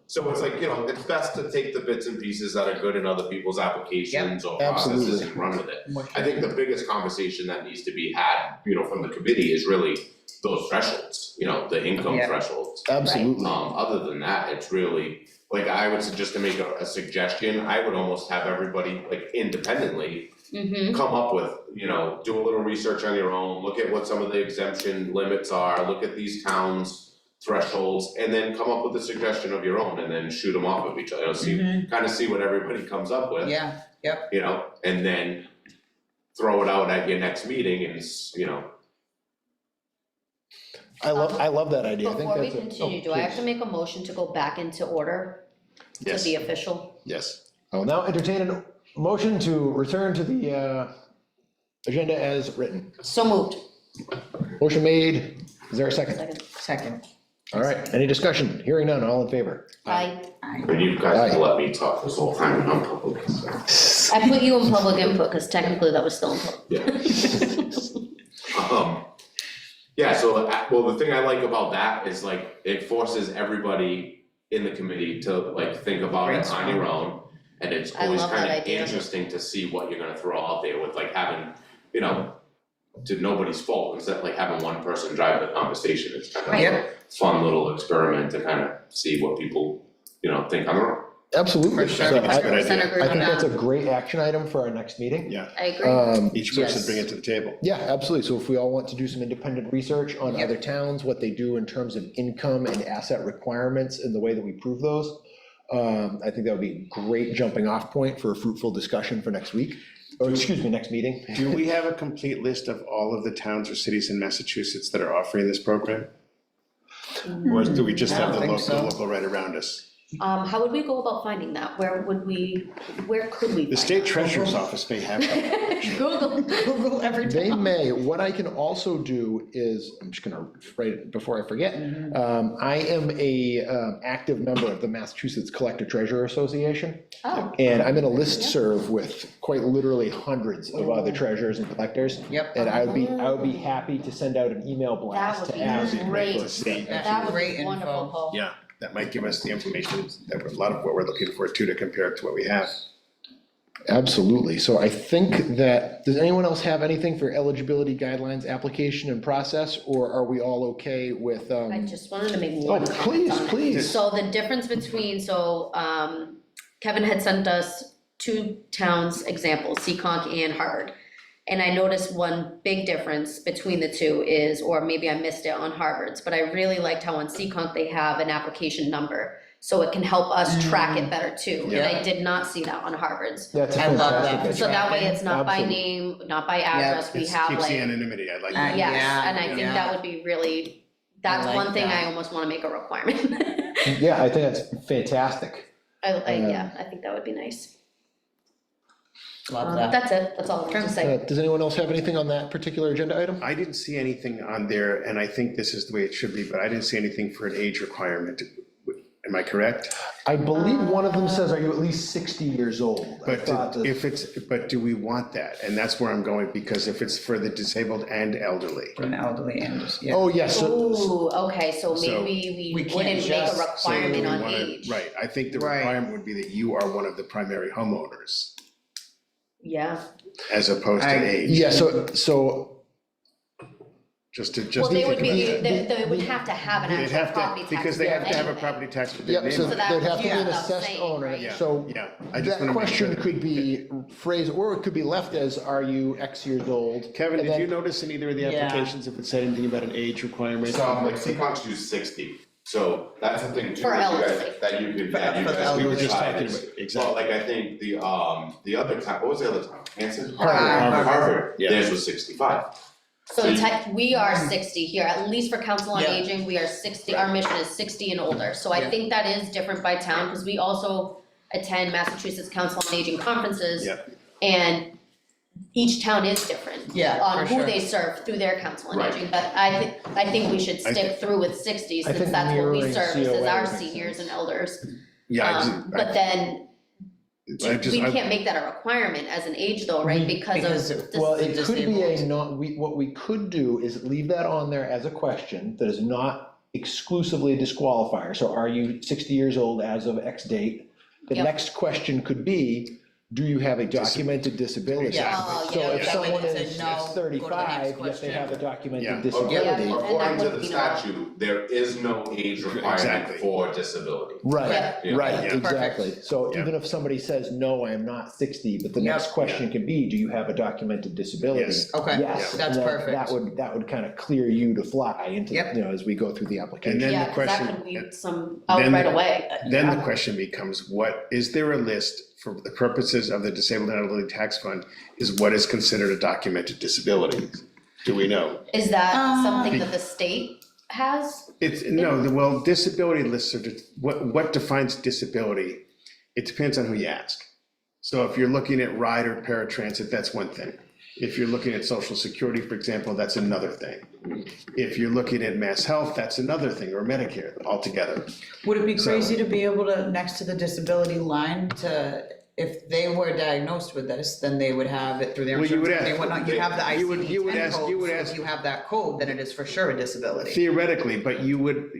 So it's like, you know, it's best to take the bits and pieces that are good in other people's applications or processes Absolutely. and run with it. I think the biggest conversation that needs to be had, you know, from the committee is really those thresholds, you know, the income Yeah. thresholds. Absolutely. Other than that, it's really, like, I would suggest to make a suggestion, I would almost have everybody, like, independently Mm-hmm, come up with, you know, do a little research on your own, look at what some of the exemption limits are, look at these towns' thresholds, and then come up with a suggestion of your own, and then shoot them off of each other, kind of see what everybody comes up with. Yeah, yep. You know, and then throw it out at your next meeting and, you know, I love that idea. I think Before we that's a. continue, oh, do I have please. to make a motion to go back into order to Yes. be official? Yes. I will now entertain a motion to return to the agenda as written. So moved. Motion made. Is there a second? Second. Second. All right, any discussion? Hearing none, all in favor? I but you guys can let me talk this whole time and I'm public, so. put you in public input, because technically that was still in public. Yeah. Yeah, so, well, the thing I like about that is like, it forces everybody in the committee to like think about it on your own. And it's I always love that kind of idea. interesting to see what you're gonna throw out there with like having, you know, to nobody's fault, instead of like having one person drive the conversation, it's kind of Right. a fun little experiment to kind of see what people, you know, think on their own. Absolutely. For sure. So I 100% agree I with think that's that. a great action item for our next meeting. Yeah, I agree. each person Yes. bring it to the table. Yeah, absolutely. So if we all want to do some independent research on Yep. other towns, what they do in terms of income and asset requirements and the way that we prove those, I think that would be a great jumping off point for a fruitful discussion for next week, or excuse me, next meeting. Do we have a complete list of all of the towns or cities in Massachusetts that are offering this program? Or do we just I have don't the think so. local right around us? How would we go about finding that? Where could we find The state treasurer's office may have it. it? Google. Google every They time. may, what I can also do is, I'm just gonna write it before I forget. I am a active member of the Massachusetts Collector Treasurer Association. Oh, And I'm in a listserv with quite literally hundreds of other treasurers and collectors. Yep. And I would be happy to send out an email that blast would to be ask. great. to see. That would Great be info. wonderful, Paul. Yeah, that might give us the information, that a lot of what we're looking for too, to compare it to what we have. Absolutely. So I think that, does anyone else have anything for eligibility guidelines, application and process, or are we all okay with? I just wanted to make Oh, one comment please, on it. please. So the difference between, Kevin had sent us two towns examples, Seekonk and Harvard. And I noticed one big difference between the two is, or maybe I missed it on Harvard's, but I really liked how on Seekonk they have an application number. So it can help us track it better too. And I did not see that on Harvard's. That's a I love that. fantastic. So that way Tracking. it's not by Absolutely. name, not by address, we have Keeps the like, anonymity, I like Uh, that. yes, Yeah, and I think yeah. that would be really, that's like one thing that. I almost wanna make a requirement. Yeah, I think that's fantastic. Yeah, I think that would be nice. Love that. That's it, that's all I wanted to say. Does anyone else have anything on that particular agenda item? I didn't see anything on there, and I think this is the way it should be, but I didn't see anything for an age requirement. Am I correct? I believe one of them says, are you at least 60 years old? I But thought that- if it's, but do we want that? And that's where I'm going, because if it's for the disabled and elderly. For an elderly and just, yeah. Oh, yes, so, Ooh, okay, so So- maybe We we can't wouldn't make just a So do requirement we on wanna- age. Right, I think the Right. requirement would be that you are one of the primary homeowners, Yeah, as opposed to I- age. yeah, so, Just to, well, just. they would be, the- they would have to have an They'd actual have property to, tax because they bill have to have a anyway. property tax with their yep, so name So on that it. there'd have to be an without assessed saying, owner, right? Yeah, so yeah, I just that wanna make sure. question could be phrased, or it could be left as, are you X years old? Kevin, And did then- you notice in either of the Yeah. applications if it said anything about an age requirement? So like Seacox do 60, so that's the thing too, For that you guys, elderly. that you could, For elderly. We were just decide talking is- about, exactly. Well, like I think the other town, what was the other town, Hanson? Harvard. Harvard, Yeah. theirs was 65. So we are 60 here, at least for Council on Yeah. Aging, we are 60, our mission is 60 and older. So I Yeah. think that is different by town, because we also attend Massachusetts Council on Aging conferences. Yeah. And each town is different. Yeah, On for who sure. they serve through their Council on Right. Aging, but I think we should stick through with 60, I since think that's what we mirroring service, is COA our makes seniors sense. and elders. Yeah, But then, I just, we I, can't make that a requirement as an age though, right, because of. this- Well, it could be a disabled. not, what we could do is leave that on there as a question that is not exclusively a disqualifier. So are you 60 years old as of X date? The Yep. next question could be, do you have a documented disability? Yeah. Oh, So yeah, if yeah. someone That way they is say no, go to the next 35, yet they question. have a documented Yeah. disability. Yeah, and that According to would the be statute, there is no age requirement Exactly. for disability. Right, Yeah. right, Yeah. exactly. So Yeah. even if somebody says, no, I am not 60, but the Yep. next question can be, do you have a documented disability? Yes. Okay, Yes, that's and perfect. that would kind of clear you to fly into, Yep. as we go through the application. And then Yeah, the 'cause that question- could weed some out then right the- away. Then the question becomes, what, is there a list for the purposes of the Disabled and Elderly Tax Fund, is what is considered a documented disability? Do we know? Is that something that the state has? Well, disability lists are, what defines disability? It depends on who you ask. So if you're looking at ride or paratransit, that's one thing. If you're looking at social security, for example, that's another thing. If you're looking at mass health, that's another thing, or Medicare altogether. Would it be So- crazy to be able to, next to the disability line, to, if they were diagnosed with this, then they would have it through their Well, you insurance would company ask- and whatnot, you have the you would ICD-10 ask- code, you would so ask- if you have that code, then it is for sure a disability. Theoretically, but you would,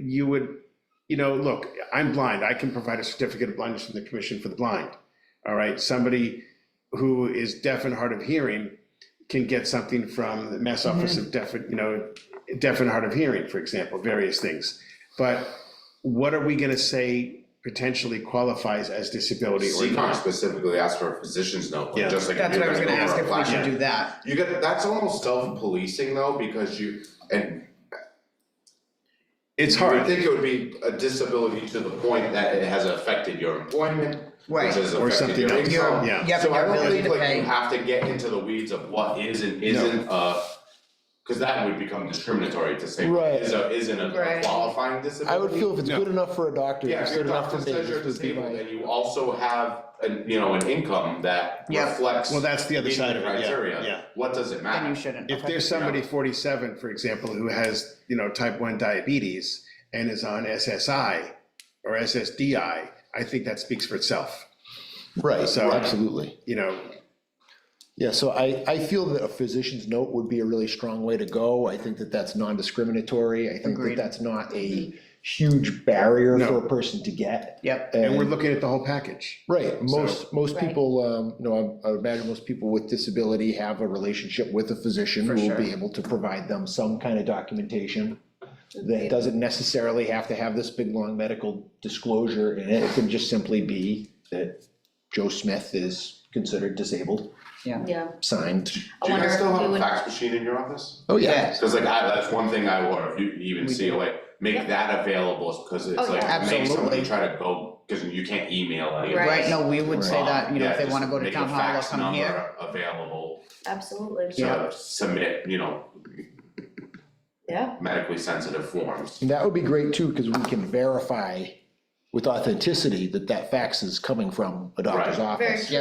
look, I'm blind, I can provide a certificate of blindness from the Commission for the Blind. All right, somebody who is deaf and hard of hearing can get something from the Mass Office of Deaf and Hard of Hearing, for example, various things. But what are we gonna say potentially qualifies as disability or CCOG not? specifically asked for a physician's note, Yeah. just like. That's what I was gonna ask, if we Yeah. should do that. You get, that's almost self-policing though, because and It's you would hard, think it would be a disability to the point that it has affected your employment, Right. which has Or affected something your else. income. Yeah. Yep, So and I your don't ability think to like pay. you have to get into the weeds of what is and isn't cause that would become discriminatory to say Right. isn't a Right. qualifying disability. I would feel if it's good enough for a doctor, Yeah, it's if your good enough for doctor me. says you're this would be disabled my- and you also have an income that Yeah. reflects. Well, that's the other meeting side of it, yeah, criteria, yeah. what does it matter? Then you shouldn't. if Okay. there's somebody 47, for example, who has, type 1 diabetes and is on SSI or SSDI, I think that speaks for itself, Right, So- absolutely. Yeah, so I feel that a physician's note would be a really strong way to go. I think that that's non-discriminatory. I think that Agreed. that's not a huge barrier No. for a person to get. Yep, and we're looking at the whole package. Right, most Right. people, I would imagine most people with disability have a relationship with a physician For who will sure. be able to provide them some kind of documentation. That doesn't necessarily have to have this big, long medical disclosure in it. It can just simply be that Joe Smith is considered disabled, Yeah, signed. I Do you wonder guys if still we have a would, fax machine in your office? Oh, yeah, Cause like that's one thing I want, if you even see a way, make Yep. that available, cause it's Oh, like, yeah. make somebody Absolutely. try to go, cause you can't email anybody. Right. right, no, we would say that, Yeah, if they just wanna go to make a town hall or fax come here. number Available absolutely, to submit, yeah, medically sensitive forms. And that would be great too, because we can verify with authenticity that that fax is coming from a doctor's Right. very office. true.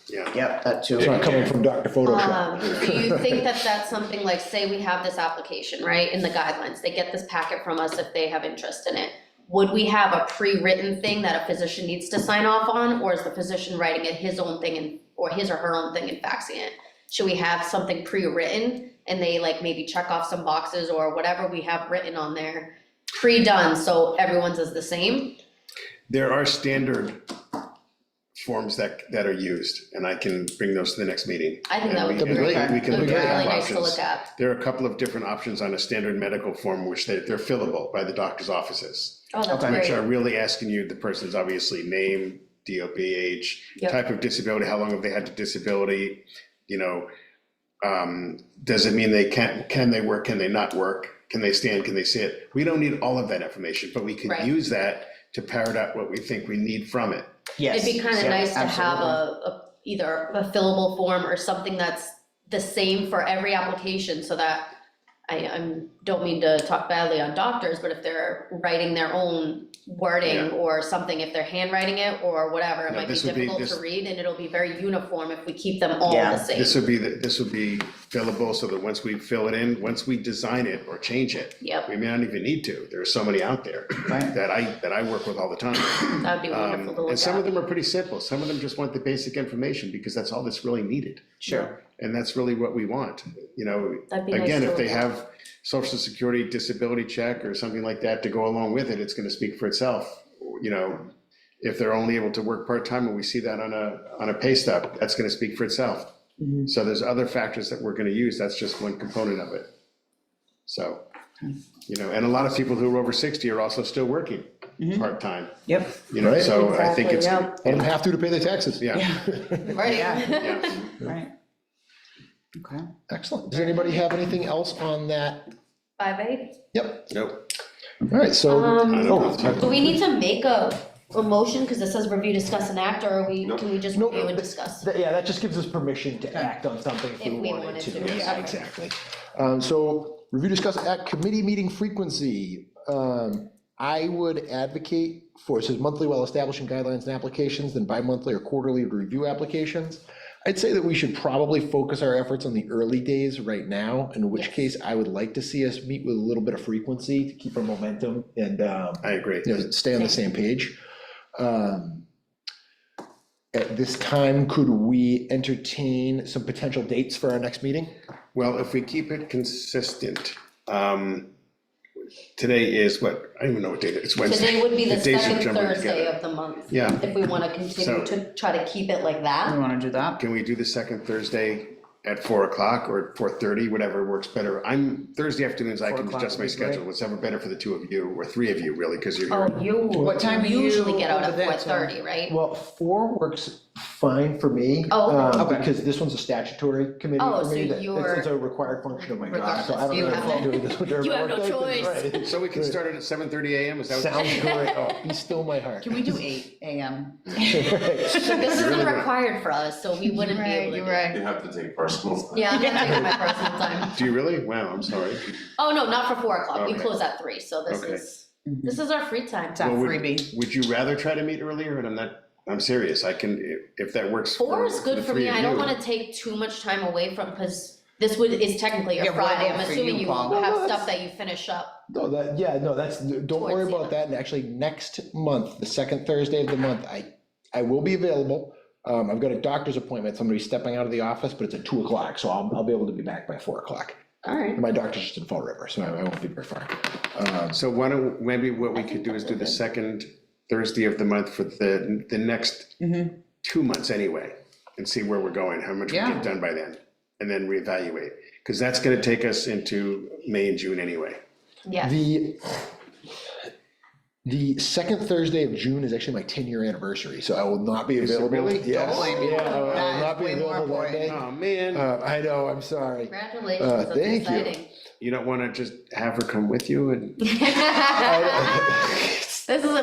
Yeah, Yep, that too. It's not coming from Dr. Photoshop. Do you think that that's something like, say we have this application, right, in the guidelines, they get this packet from us if they have interest in it. Would we have a pre-written thing that a physician needs to sign off on, or is the physician writing it his own thing and, or his or her own thing and faxing it? Should we have something pre-written and they like maybe check off some boxes or whatever we have written on there, pre-done, so everyone's is the same? there are standard forms that are used, and I can bring those to the next meeting. I think that would be That'd be great. great. We can It would look be at really have nice to options. look at. There are a couple of different options on a standard medical form, which they're fillable by the doctor's offices, Oh, that's Okay. which are great. really asking you the person's obviously name, DOB, age, Yep. type of disability, how long have they had the disability, does it mean can they work, can they not work, can they stand, can they sit? We don't need all of that information, but we can Right. use that to parrot out what we think we need from it. Yes. It'd be kind of so, nice to have absolutely. either a fillable form or something that's the same for every application, so that don't mean to talk badly on doctors, but if they're writing their own wording Yeah. or something, if they're handwriting it or whatever, it No, might be this would be- difficult to read, and it'll be very uniform if we keep them all Yeah. the same. This would be fillable, so that once we fill it in, once we design it or change it, Yep, we may not even need to. There are so many out there Right. that I work with all the time. that'd be wonderful to look And some of at. them are pretty simple. Some of them just want the basic information because that's all that's really needed. Sure, And that's really what we want, That'd be nice Again, to if they look at. have social security disability check or something like that to go along with it, it's gonna speak for itself. if they're only able to work part-time, and we see that on a pay stub, that's gonna speak for itself. So there's other factors that we're gonna use, that's just one component of it. So, you know, and a lot of people who are over 60 are also still working part-time, Yep. you know, Right. so I think it's, Exactly, Let them have to pay their taxes. yeah, Right? yeah. Right. Okay. Excellent. Does anybody have anything else on that? 5A. Yep. Nope. All right, so. don't Do we need to make a motion, because it says review, discuss, and act, or can we just Nope. review and discuss? Yeah, that just gives us permission to act on something if we wanted to. Yes, Yeah, exactly. So review, discuss, act, committee meeting frequency. I would advocate for, it says monthly while establishing guidelines and applications, then bi-monthly or quarterly to review applications. I'd say that we should probably focus our efforts on the early days right now, in which case I would like to see us meet with a little bit of frequency to keep our momentum and, I agree. you know, stay on the same page. At this time, could we entertain some potential dates for our next meeting? Well, if we keep it consistent, today is what, I don't even know what date it is, Wednesday. Today would be the days are second jumbling Thursday together. of the month. Yeah. If we wanna continue So- to try to keep it like that. We wanna do that? Can we do the second Thursday at 4 o'clock or 4:30, whatever works better? Thursday afternoons, I 4 can o'clock adjust my would be great. schedule, whatever better for the two of you, or three of you, really, because you're Oh, here. What time are you usually get out over at there, 4:30, right? Well, 4 works fine for me. Oh, okay. Okay. Because this one's a statutory committee Oh, for me. so that- you're- It's a required function of my job, so I Regardless, don't you know if have I'm to- doing this with you have no everyone. choice. Right. So we can start it at 7:30 AM, is that what? Sounds great. Oh, be still my heart. Can we do 8 AM? But this isn't required for us, so we wouldn't be able to. You're do it. right. You have to take personal. Yeah, I'm not taking my personal time. Do you really? Wow, I'm sorry. Oh, no, not for 4 o'clock. We Okay. close at 3, so Okay. this is our free time. It's our Well, would- freebie. Would you rather try to meet earlier? And I'm serious, I can, if that works. 4 is for good the for three me. of I don't you. wanna take too much time away from, because this is technically a Yeah, what Friday. I'm about for assuming you, you Paul? have Well, stuff that you finish up. No, that's, don't Towards worry the about that. And actually, next month, the second Thursday of the month, I will be available. I've got a doctor's appointment, so I'm gonna be stepping out of the office, but it's at 2 o'clock, so I'll be able to be back by 4 o'clock. Alright. And my doctor's just in Fall River, so I won't be very far. So why don't, maybe what we could do is do the second Thursday of the month for the next 2 months anyway, and see where we're going, how much we Yeah. get done by then, and then reevaluate. Because that's gonna take us into May and June anyway. Yeah, The second Thursday of June is actually my 10-year anniversary, so I will not be Is it available. really? Yes. Don't blame me. Yeah, I will That not is be way more available that day. Oh, man, I know, I'm sorry. congratulations, that's thank you. exciting. you don't wanna just have her come with you and,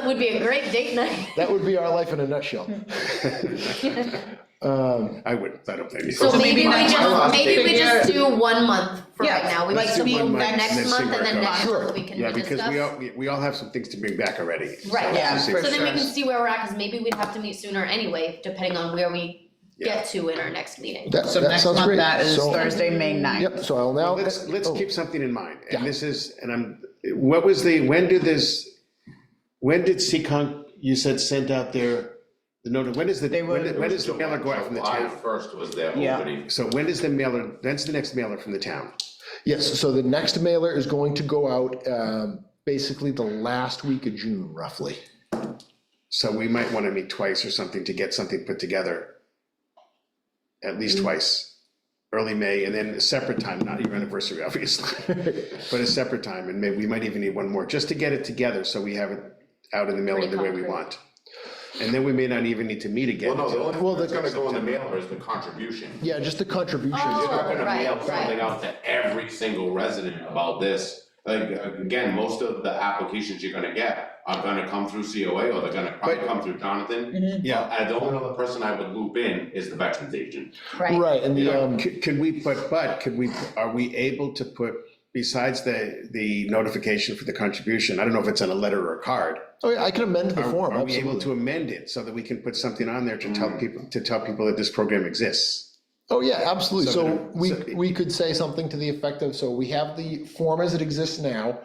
Would be a great date night. That would be our life in a nutshell. I wouldn't, I don't think. So maybe we next month, maybe we just figure- do 1 month for Yeah, right now. We like can to meet move next- next next month, and then single next Sure. month we can Yeah, because rediscuss. we all have some things to bring back already. Right, Yeah, So for So then we sure. can see where we're at, because maybe we'd have to meet sooner anyway, depending on where we get to in our next meeting. So That next sounds month, great. that is So- Thursday, May 9th. Yep, so I'll now. Let's oh, keep something in mind, Yeah. and this is, when did Seccong, you said, sent out the note, when is the mailer go out from the July town? 1st was their Yeah. opening. So when's the next mailer from the town? Yes, so the next mailer is going to go out basically the last week of June, roughly. So we might wanna meet twice or something to get something put together. At least twice, early May, and then a separate time, not your anniversary, obviously, but a separate time, and maybe we might even need one more, just to get it together, so we have it out in the mailer Pretty the way we concrete. want. And then we may not even need to meet again. Well, no, the until- only Well, thing that's the- gonna go in the mailer is the contribution. Yeah, just the contributions. Oh. You're not gonna right, mail right. something out to every single resident about this. Like, again, most of the applications you're gonna get are gonna come through COA, or they're gonna probably But- come through Jonathan. Yeah, And the only other person I would loop in is the veterans agent. Right, and the, are we able to put, besides the notification for the contribution, I don't know if it's on a letter or a card. oh yeah, I can amend the form, Are we able to absolutely. amend it so that we can put something on there to tell people that this program exists? Oh, yeah, absolutely. So So that- we could say something to the effect of, so we have the form as it exists now.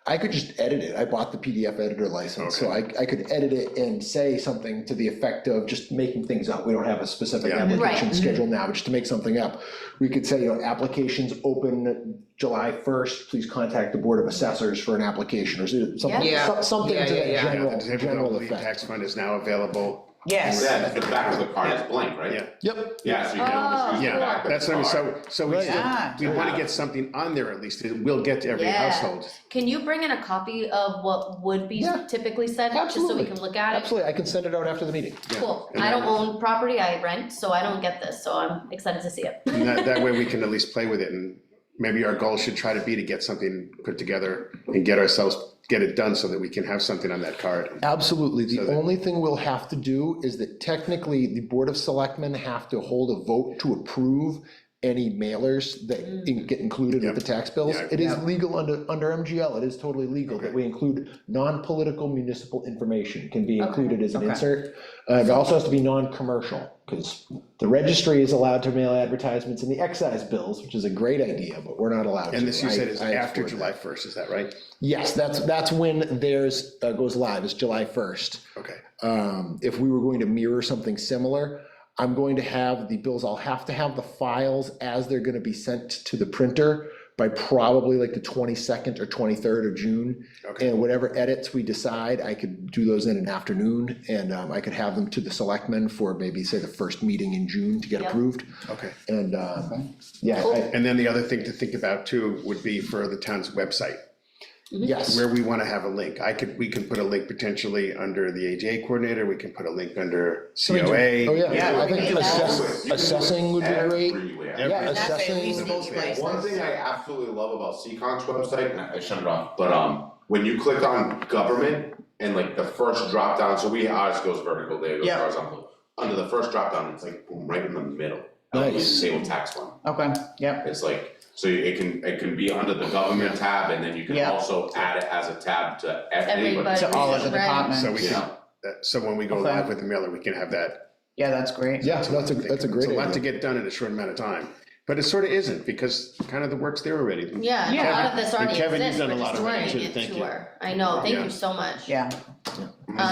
I could just edit it. I bought the PDF editor license, so I could edit it and say something to the effect of just making things up. We don't have a specific Yeah. application Right. schedule now, but just to make something up. We could say, applications open July 1st, please contact the Board of Assessors for an application, or something, Yeah. something to Yeah, that yeah, yeah. general, The typical general lead effect. tax fund is now available. Yes. Yeah, the back of the card is blank, right? Yeah. Yep, Yeah, so you can always use the Yeah, back of that's the what I mean, card. so we Right. still, Yeah. we wanna get something on there at least, it will get to every Yeah. household. Can you bring in a copy of what would be Yeah. typically said, just so we Absolutely. can look at it? absolutely. I can send it out after the meeting. Yeah. Cool, And I don't that- own property, I rent, so I don't get this, so I'm excited to see it. And that way we can at least play with it, and maybe our goal should try to be to get something put together and get it done so that we can have something on that card. Absolutely. So The that- only thing we'll have to do is that technically the Board of Selectmen have to hold a vote to approve any mailers that get included with the tax bills. Yeah. It is legal under MGL, it is totally legal that we include non-political municipal information can be included as an Okay. insert. It also has to be non-commercial, because the registry is allowed to mail advertisements in the excise bills, which is a great idea, but we're not allowed to. And this you said is I after explored July that. 1st, is that right? Yes, that's when theirs goes live, it's July 1st. Okay, If we were going to mirror something similar, I'm going to have the bills, I'll have to have the files as they're gonna be sent to the printer by probably like the 22nd or 23rd of June. Okay. And whatever edits we decide, I could do those in an afternoon, and I could have them to the selectmen for maybe, say, the first meeting in June to get Yep. approved. okay. And, yeah, Cool. I- And then the other thing to think about too would be for the town's website, yes, where we wanna have a link. We can put a link potentially under the AJ coordinator, we can put a link under COA. oh, yeah, Yeah, I think we can do assessing would be great. Everywhere. Yeah, That's at assessing. least most places. One thing I absolutely love about Seaconk's website, and I shut it off, but when you click on government and like the first drop down, so ours goes vertical, there goes Yeah. horizontal. Under the first drop down, it's like boom, right in the middle. Nice. Table tax one. Okay, yep, It's like, so it can be under the government tab, and then you can Yeah. also add it as a tab to anybody. Everybody. to all of the Right. departments. So we Yeah. can, so when we go Okay. live with the mailer, we can have that. Yeah, that's great. Yeah, that's a great It's a lot to idea. get done in a short amount of time, but it sort of isn't, because kind of the work's there already. Yeah, a lot of this already Kevin, you've exists, done we're a lot just of work running too, it thank to you. her. I know, thank Yeah. you so much. Yeah, So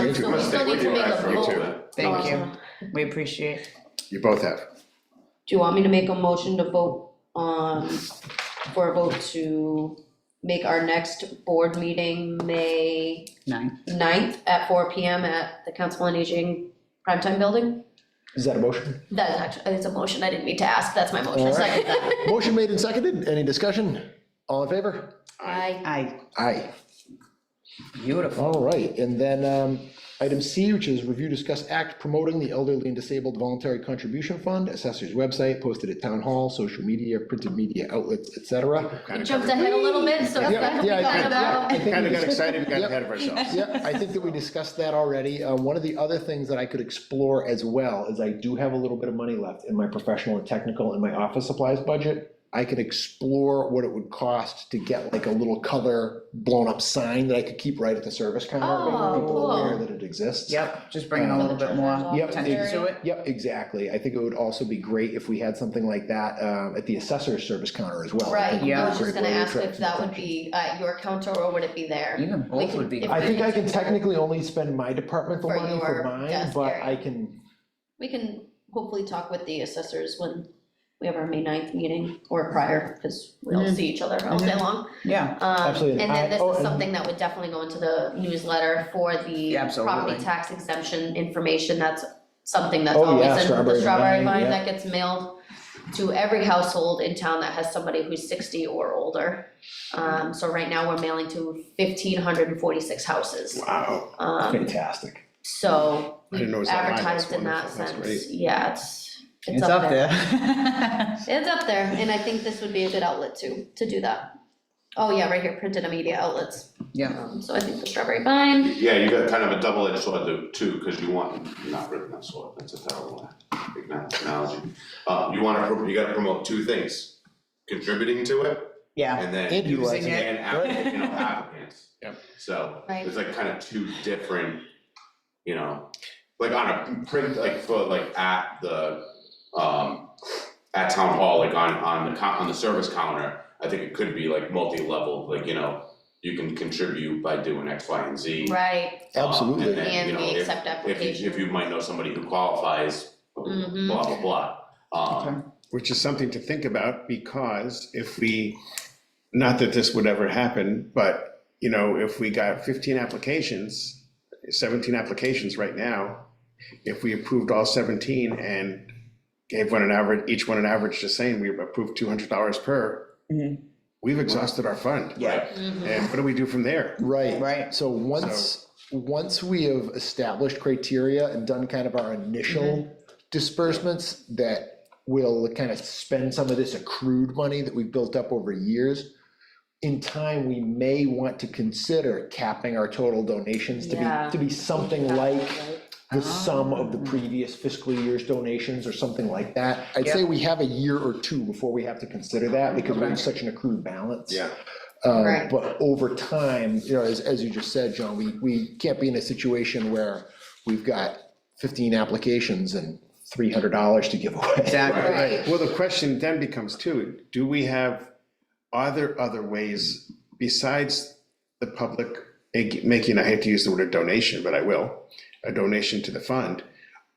we still need to make a Me too. vote. thank you, we appreciate. You both have. Do you want me to make a motion to vote on, for a vote to make our next board meeting May 9th at 4 PM at the Council on Aging Primetime Building? Is that a motion? That is actually, it's a motion, I didn't mean to ask, that's my motion, All right. second that. Motion made and seconded, any discussion? All in favor? I, Aye. Beautiful. All right, and then item C, which is review, discuss, act promoting the elderly and disabled voluntary contribution fund, assessor's website, posted at town hall, social media, printed media outlets, et cetera. we jumped ahead a little bit, so it's Yeah, gonna be yeah, I kind think- of yeah, out. I think Kind of we- got excited and got Yep. ahead of ourselves. Yeah, I think that we discussed that already. One of the other things that I could explore as well is I do have a little bit of money left in my professional and technical and my office supplies budget. I could explore what it would cost to get like a little color blown up sign that I could keep right at the service counter. Oh, Make people aware cool. that it exists. Yep, just bringing a For little the bit more treasurer's Yep. attention to it. Yep, exactly. I think it would also be great if we had something like that at the assessor's service counter as well. Right, think it would be Yeah. I a was just great gonna way to ask attract if that would attention. be at your counter or would it be there? Even We both can- would be. if I we think I can- can technically only spend my departmental For money for your mine, desk but area. I can, We can hopefully talk with the assessors when we have our May 9th meeting or prior, because we don't see each other all day long. Yeah, Absolutely. And then this Oh, is and- something that would definitely go into the newsletter for the Yeah, absolutely. property tax exemption information. That's something that's Oh, yeah, always in the Strawberry strawberry Vine, vine yeah. that gets mailed to every household in town that has somebody who's 60 or older. So right now, we're mailing to 1,546 houses. Wow, fantastic. So I didn't know it we was that high. advertised That's in that wonderful. That's sense. great. Yeah, it's up there. It's up there, and I think this would be a good outlet to do that. Oh, yeah, right here, printed media outlets. Yeah, So I think the Strawberry Vine, Yeah, you got kind of a double-edged sword too, because you want, not really that sword, that's a terrible analogy. You gotta promote two things, contributing to it, yeah, and then And utilizing it. and applicants. Yep. So, Right. it's like kind of two different, like on a print, like for like at the, at town hall, like on the service counter, I think it could be like multi-level, like, you you can contribute by doing X, Y, and Z. Right, Absolutely. And then, And you know, we if, accept applications. if you might know somebody who qualifies, Mhm. blah, blah, blah. Which is something to think about, because if we, not that this would ever happen, but, you know, if we got 15 applications, 17 applications right now, if we approved all 17 and gave one an average, each one an average, just saying we approved $200 per, we've exhausted our fund. Yeah. And what do we do from there? Right. Right. So once we have established criteria and done kind of our initial disbursements that will kind of spend some of this accrued money that we've built up over years, in time, we may want to consider capping our total donations Yeah. to be something like the sum of the previous fiscal year's donations or something like that. I'd say we have a year or two before we have to consider that, because we have such an accrued balance. Yeah. Right. But over time, you know, as you just said, John, we can't be in a situation where we've got 15 applications and $300 to give away. Exactly. Right. Well, the question then becomes too, do we have, are there other ways besides the public making, I hate to use the word donation, but I will, a donation to the fund?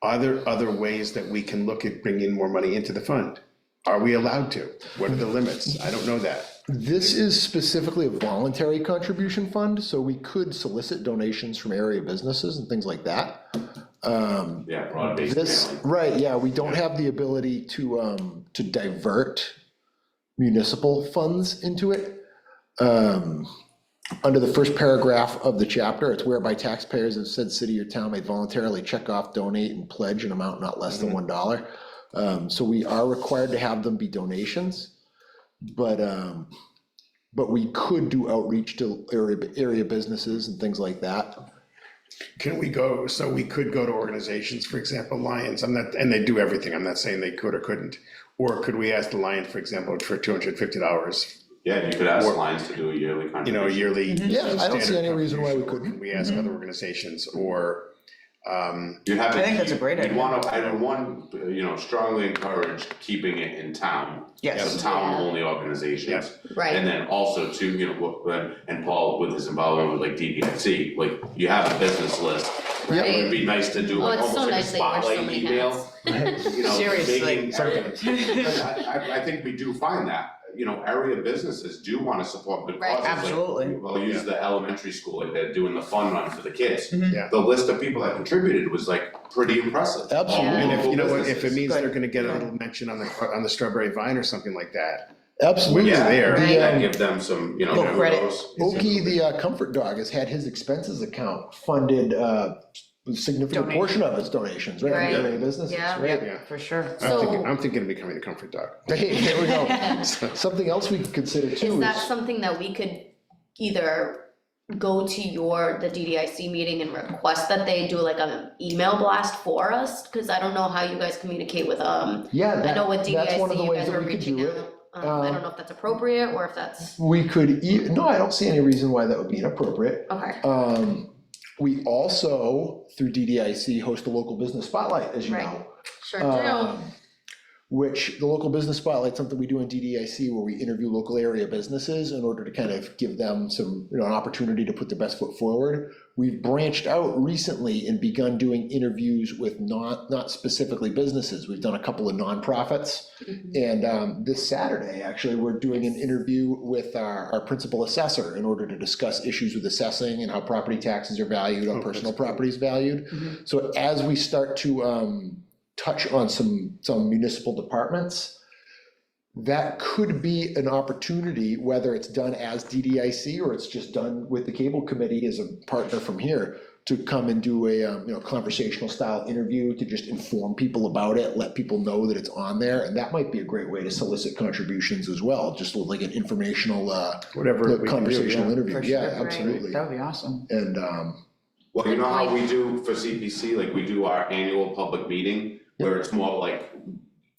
Are there other ways that we can look at bringing more money into the fund? Are we allowed to? What are the limits? I don't know that. This is specifically a voluntary contribution fund, so we could solicit donations from area businesses and things like that. Yeah, broad-based This, mailing. right, yeah, we don't have the ability to divert municipal funds into it. Under the first paragraph of the chapter, it's whereby taxpayers of said city or town may voluntarily check off, donate, and pledge an amount not less than $1. So we are required to have them be donations, but we could do outreach to area businesses and things like that. Can we go, so we could go to organizations, for example, Lions, I'm not, and they do everything, I'm not saying they could or couldn't. Or could we ask the Lion, for example, for $250, Yeah, you could ask Lions to do a yearly contribution. you know, a yearly. Yeah, I don't see any reason why we contribution, or couldn't. could we ask other organizations, or, You'd have to. I think that's a great idea. You'd wanna, you know, strongly encourage keeping it in town. Yes. So town-only organizations. Yes. Right. And then also too, you know, and Paul with his involvement with like DPIC, like you have a business list. Right. It would be nice to do Oh, like it's so almost like a nice that you wear so spotlight many email. You know, Seriously. making I think we do find that, you know, area businesses do wanna support good Right. causes. Like, Absolutely. I'll use the elementary school, like they're doing the fun run for the kids. Yeah. The list of people that contributed was like pretty impressive. Absolutely. and if, you know what, if it Businesses. means they're gonna get a little mention on the Strawberry Vine or something like that. Absolutely. Yeah, there. Right. And give them some, you know, Little credit. kudos. Oki, the comfort dog, has had his expenses account funded, a significant portion of its donations, right? Right. Area businesses, Yeah. right? Yeah. For sure. So- I'm thinking of becoming a comfort dog. Hey, there we go. Something else we could consider too Is that is, something that we could either go to the DDIC meeting and request that they do like an email blast for us? Cause I don't know how you guys communicate with, yeah, I know with that's one of DDIC, the you ways guys that are we could reaching do out. it. I don't know if that's appropriate or if that's, We could, no, I don't see any reason why that would be inappropriate. okay, We also, through DDIC, host a local business spotlight, as you Right. know. sure do. Which the local business spotlight, something we do in DDIC where we interview local area businesses in order to kind of give them some, you know, an opportunity to put their best foot forward. We've branched out recently and begun doing interviews with not specifically businesses. We've done a couple of nonprofits. And this Saturday, actually, we're doing an interview with our principal assessor in order to discuss issues with assessing and how property taxes are valued, how personal property is valued. So as we start to touch on some municipal departments, that could be an opportunity, whether it's done as DDIC or it's just done with the cable committee as a partner from here, to come and do a, you know, conversational style interview to just inform people about it, let people know that it's on there. And that might be a great way to solicit contributions as well, just like an informational, Whatever we can do, conversational yeah. interview. For Yeah, sure. absolutely. That would be awesome. And, Well, you know how we do for CPC, like we do our annual public meeting, where it's more like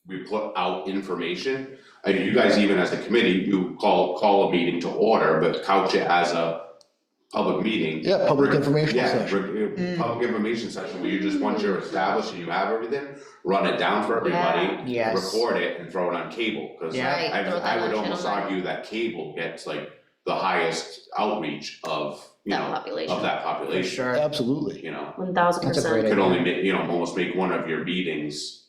we put out information. I mean, you guys even as the committee, you call a meeting to order, but couch it as a public meeting. yeah, public information Yeah, session. public information session, where you just, once you're established and you have everything, run it down for everybody. Yes. Record it and throw it on cable, cause Yeah. Right, throw that I would on almost channel nine. argue that cable gets like the highest outreach of, you That know, population. of that population, Sure. Absolutely. you know? 1000%. Could only make, you know, almost make one of your meetings,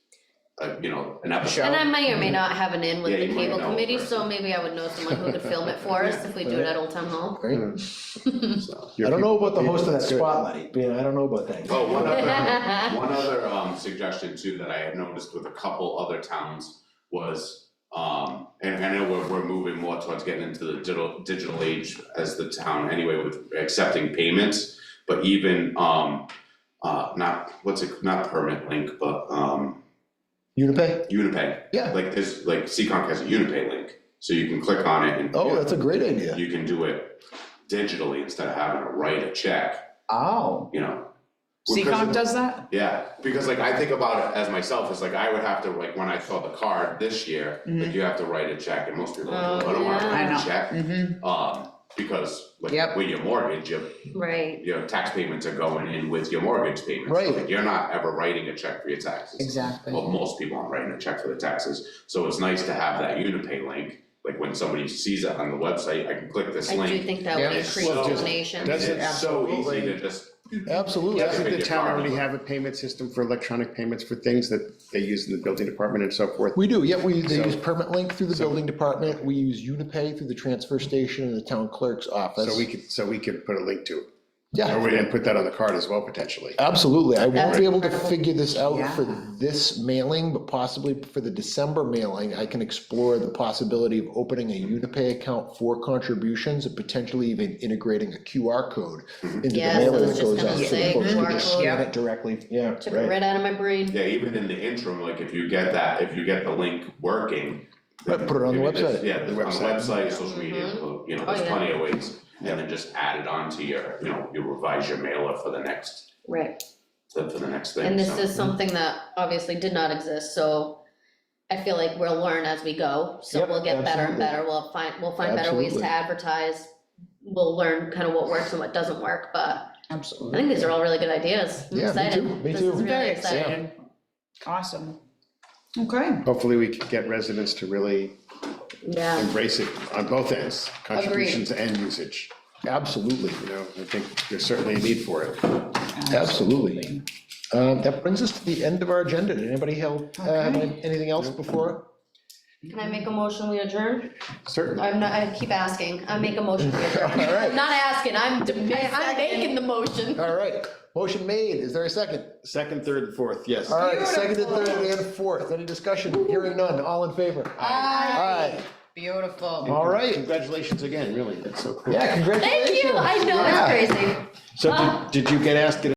you know, an episode. And I may or may not have an in with Yeah, the you might cable know a committee, so person. maybe I would know someone who could film it for us if we do it at Old Town Hall. Great. So. I don't know about the host of that Good. spotlight, man, I don't know about that. Oh, one other suggestion too that I had noticed with a couple other towns was, and I know we're moving more towards getting into the digital age as the town anyway with accepting payments, but even, not Permit Link, but, Unipay? Unipay. Yeah. Like this, like Seekonk has a Unipay link, so you can click on it and. Oh, that's a great idea. You can do it digitally instead of having to write a check, Oh, you know? Seekonk does that? Yeah, because like I think about it as myself, it's like I would have to, like, when I saw the card this year, like you have to write a check and most people don't, I don't wanna Oh, write yeah. a check. Mm-hmm. Because like Yep. with your mortgage, Right, your tax payments are going in with your mortgage payments. Right. Like, you're not ever writing a check for your taxes. Exactly. Well, most people aren't writing a check for the taxes, so it's nice to have that Unipay link, like when somebody sees it on the website, I can click this I link. do think that would Yeah. increase Well, just- donations. does it- It's so easy Absolutely. to just, Absolutely. Yeah. Doesn't the Pick your town card already number. have a payment system for electronic payments for things that they use in the building department and so forth? We do, yep, they So- use Permit Link through the building department, we use Unipay through the transfer station and the town clerk's office. So we could put a link to it, Yeah. or we can put that on the card as well, potentially. Absolutely, I won't That's be able to incredible. figure this out for Yeah. this mailing, but possibly for the December mailing, I can explore the possibility of opening a Unipay account for contributions and potentially even integrating a QR code into the Yes, I mailing was that just goes gonna out, so say, folks QR can just code. scan it directly, yeah, Took it right. right out of my brain. yeah, even in the interim, like if you get the link working. Right, put it on the maybe just- website. Yeah, on the website, social media, Mhm. you know, Oh, there's yeah. plenty of ways, and then just add it on to your, you know, you revise your mailer for the next, Right, for the next thing, and this so. is something that obviously did not exist, so I feel like we'll learn as we go, so Yep, we'll get better and absolutely. better, we'll find better ways Absolutely. to advertise. We'll learn kind of what works and what doesn't work, but I Absolutely. think these are all really good ideas. I'm Yeah, me excited. too, me This too. is really Very exciting. excited. Awesome. Okay. Hopefully, we can get residents to really Yeah, embrace it on both ends, contributions and usage. Absolutely, You know, I think there's certainly a need for it. absolutely. That brings us to the end of our agenda, did anybody have anything else before? can I make a motion, we adjourn? Certainly. I keep asking, I make a motion, we adjourn. All right. I'm not asking, I'm making the motion. All right, motion made, is there a second? Second, third, and fourth, yes. All right, seconded, Beautiful. third, and fourth, any discussion, hearing none, all in favor? Aye. Aye, Beautiful. all right, Congratulations again, really, that's so cool. yeah, congratulations. Thank you, I know, Yeah. that's crazy. So did you get asked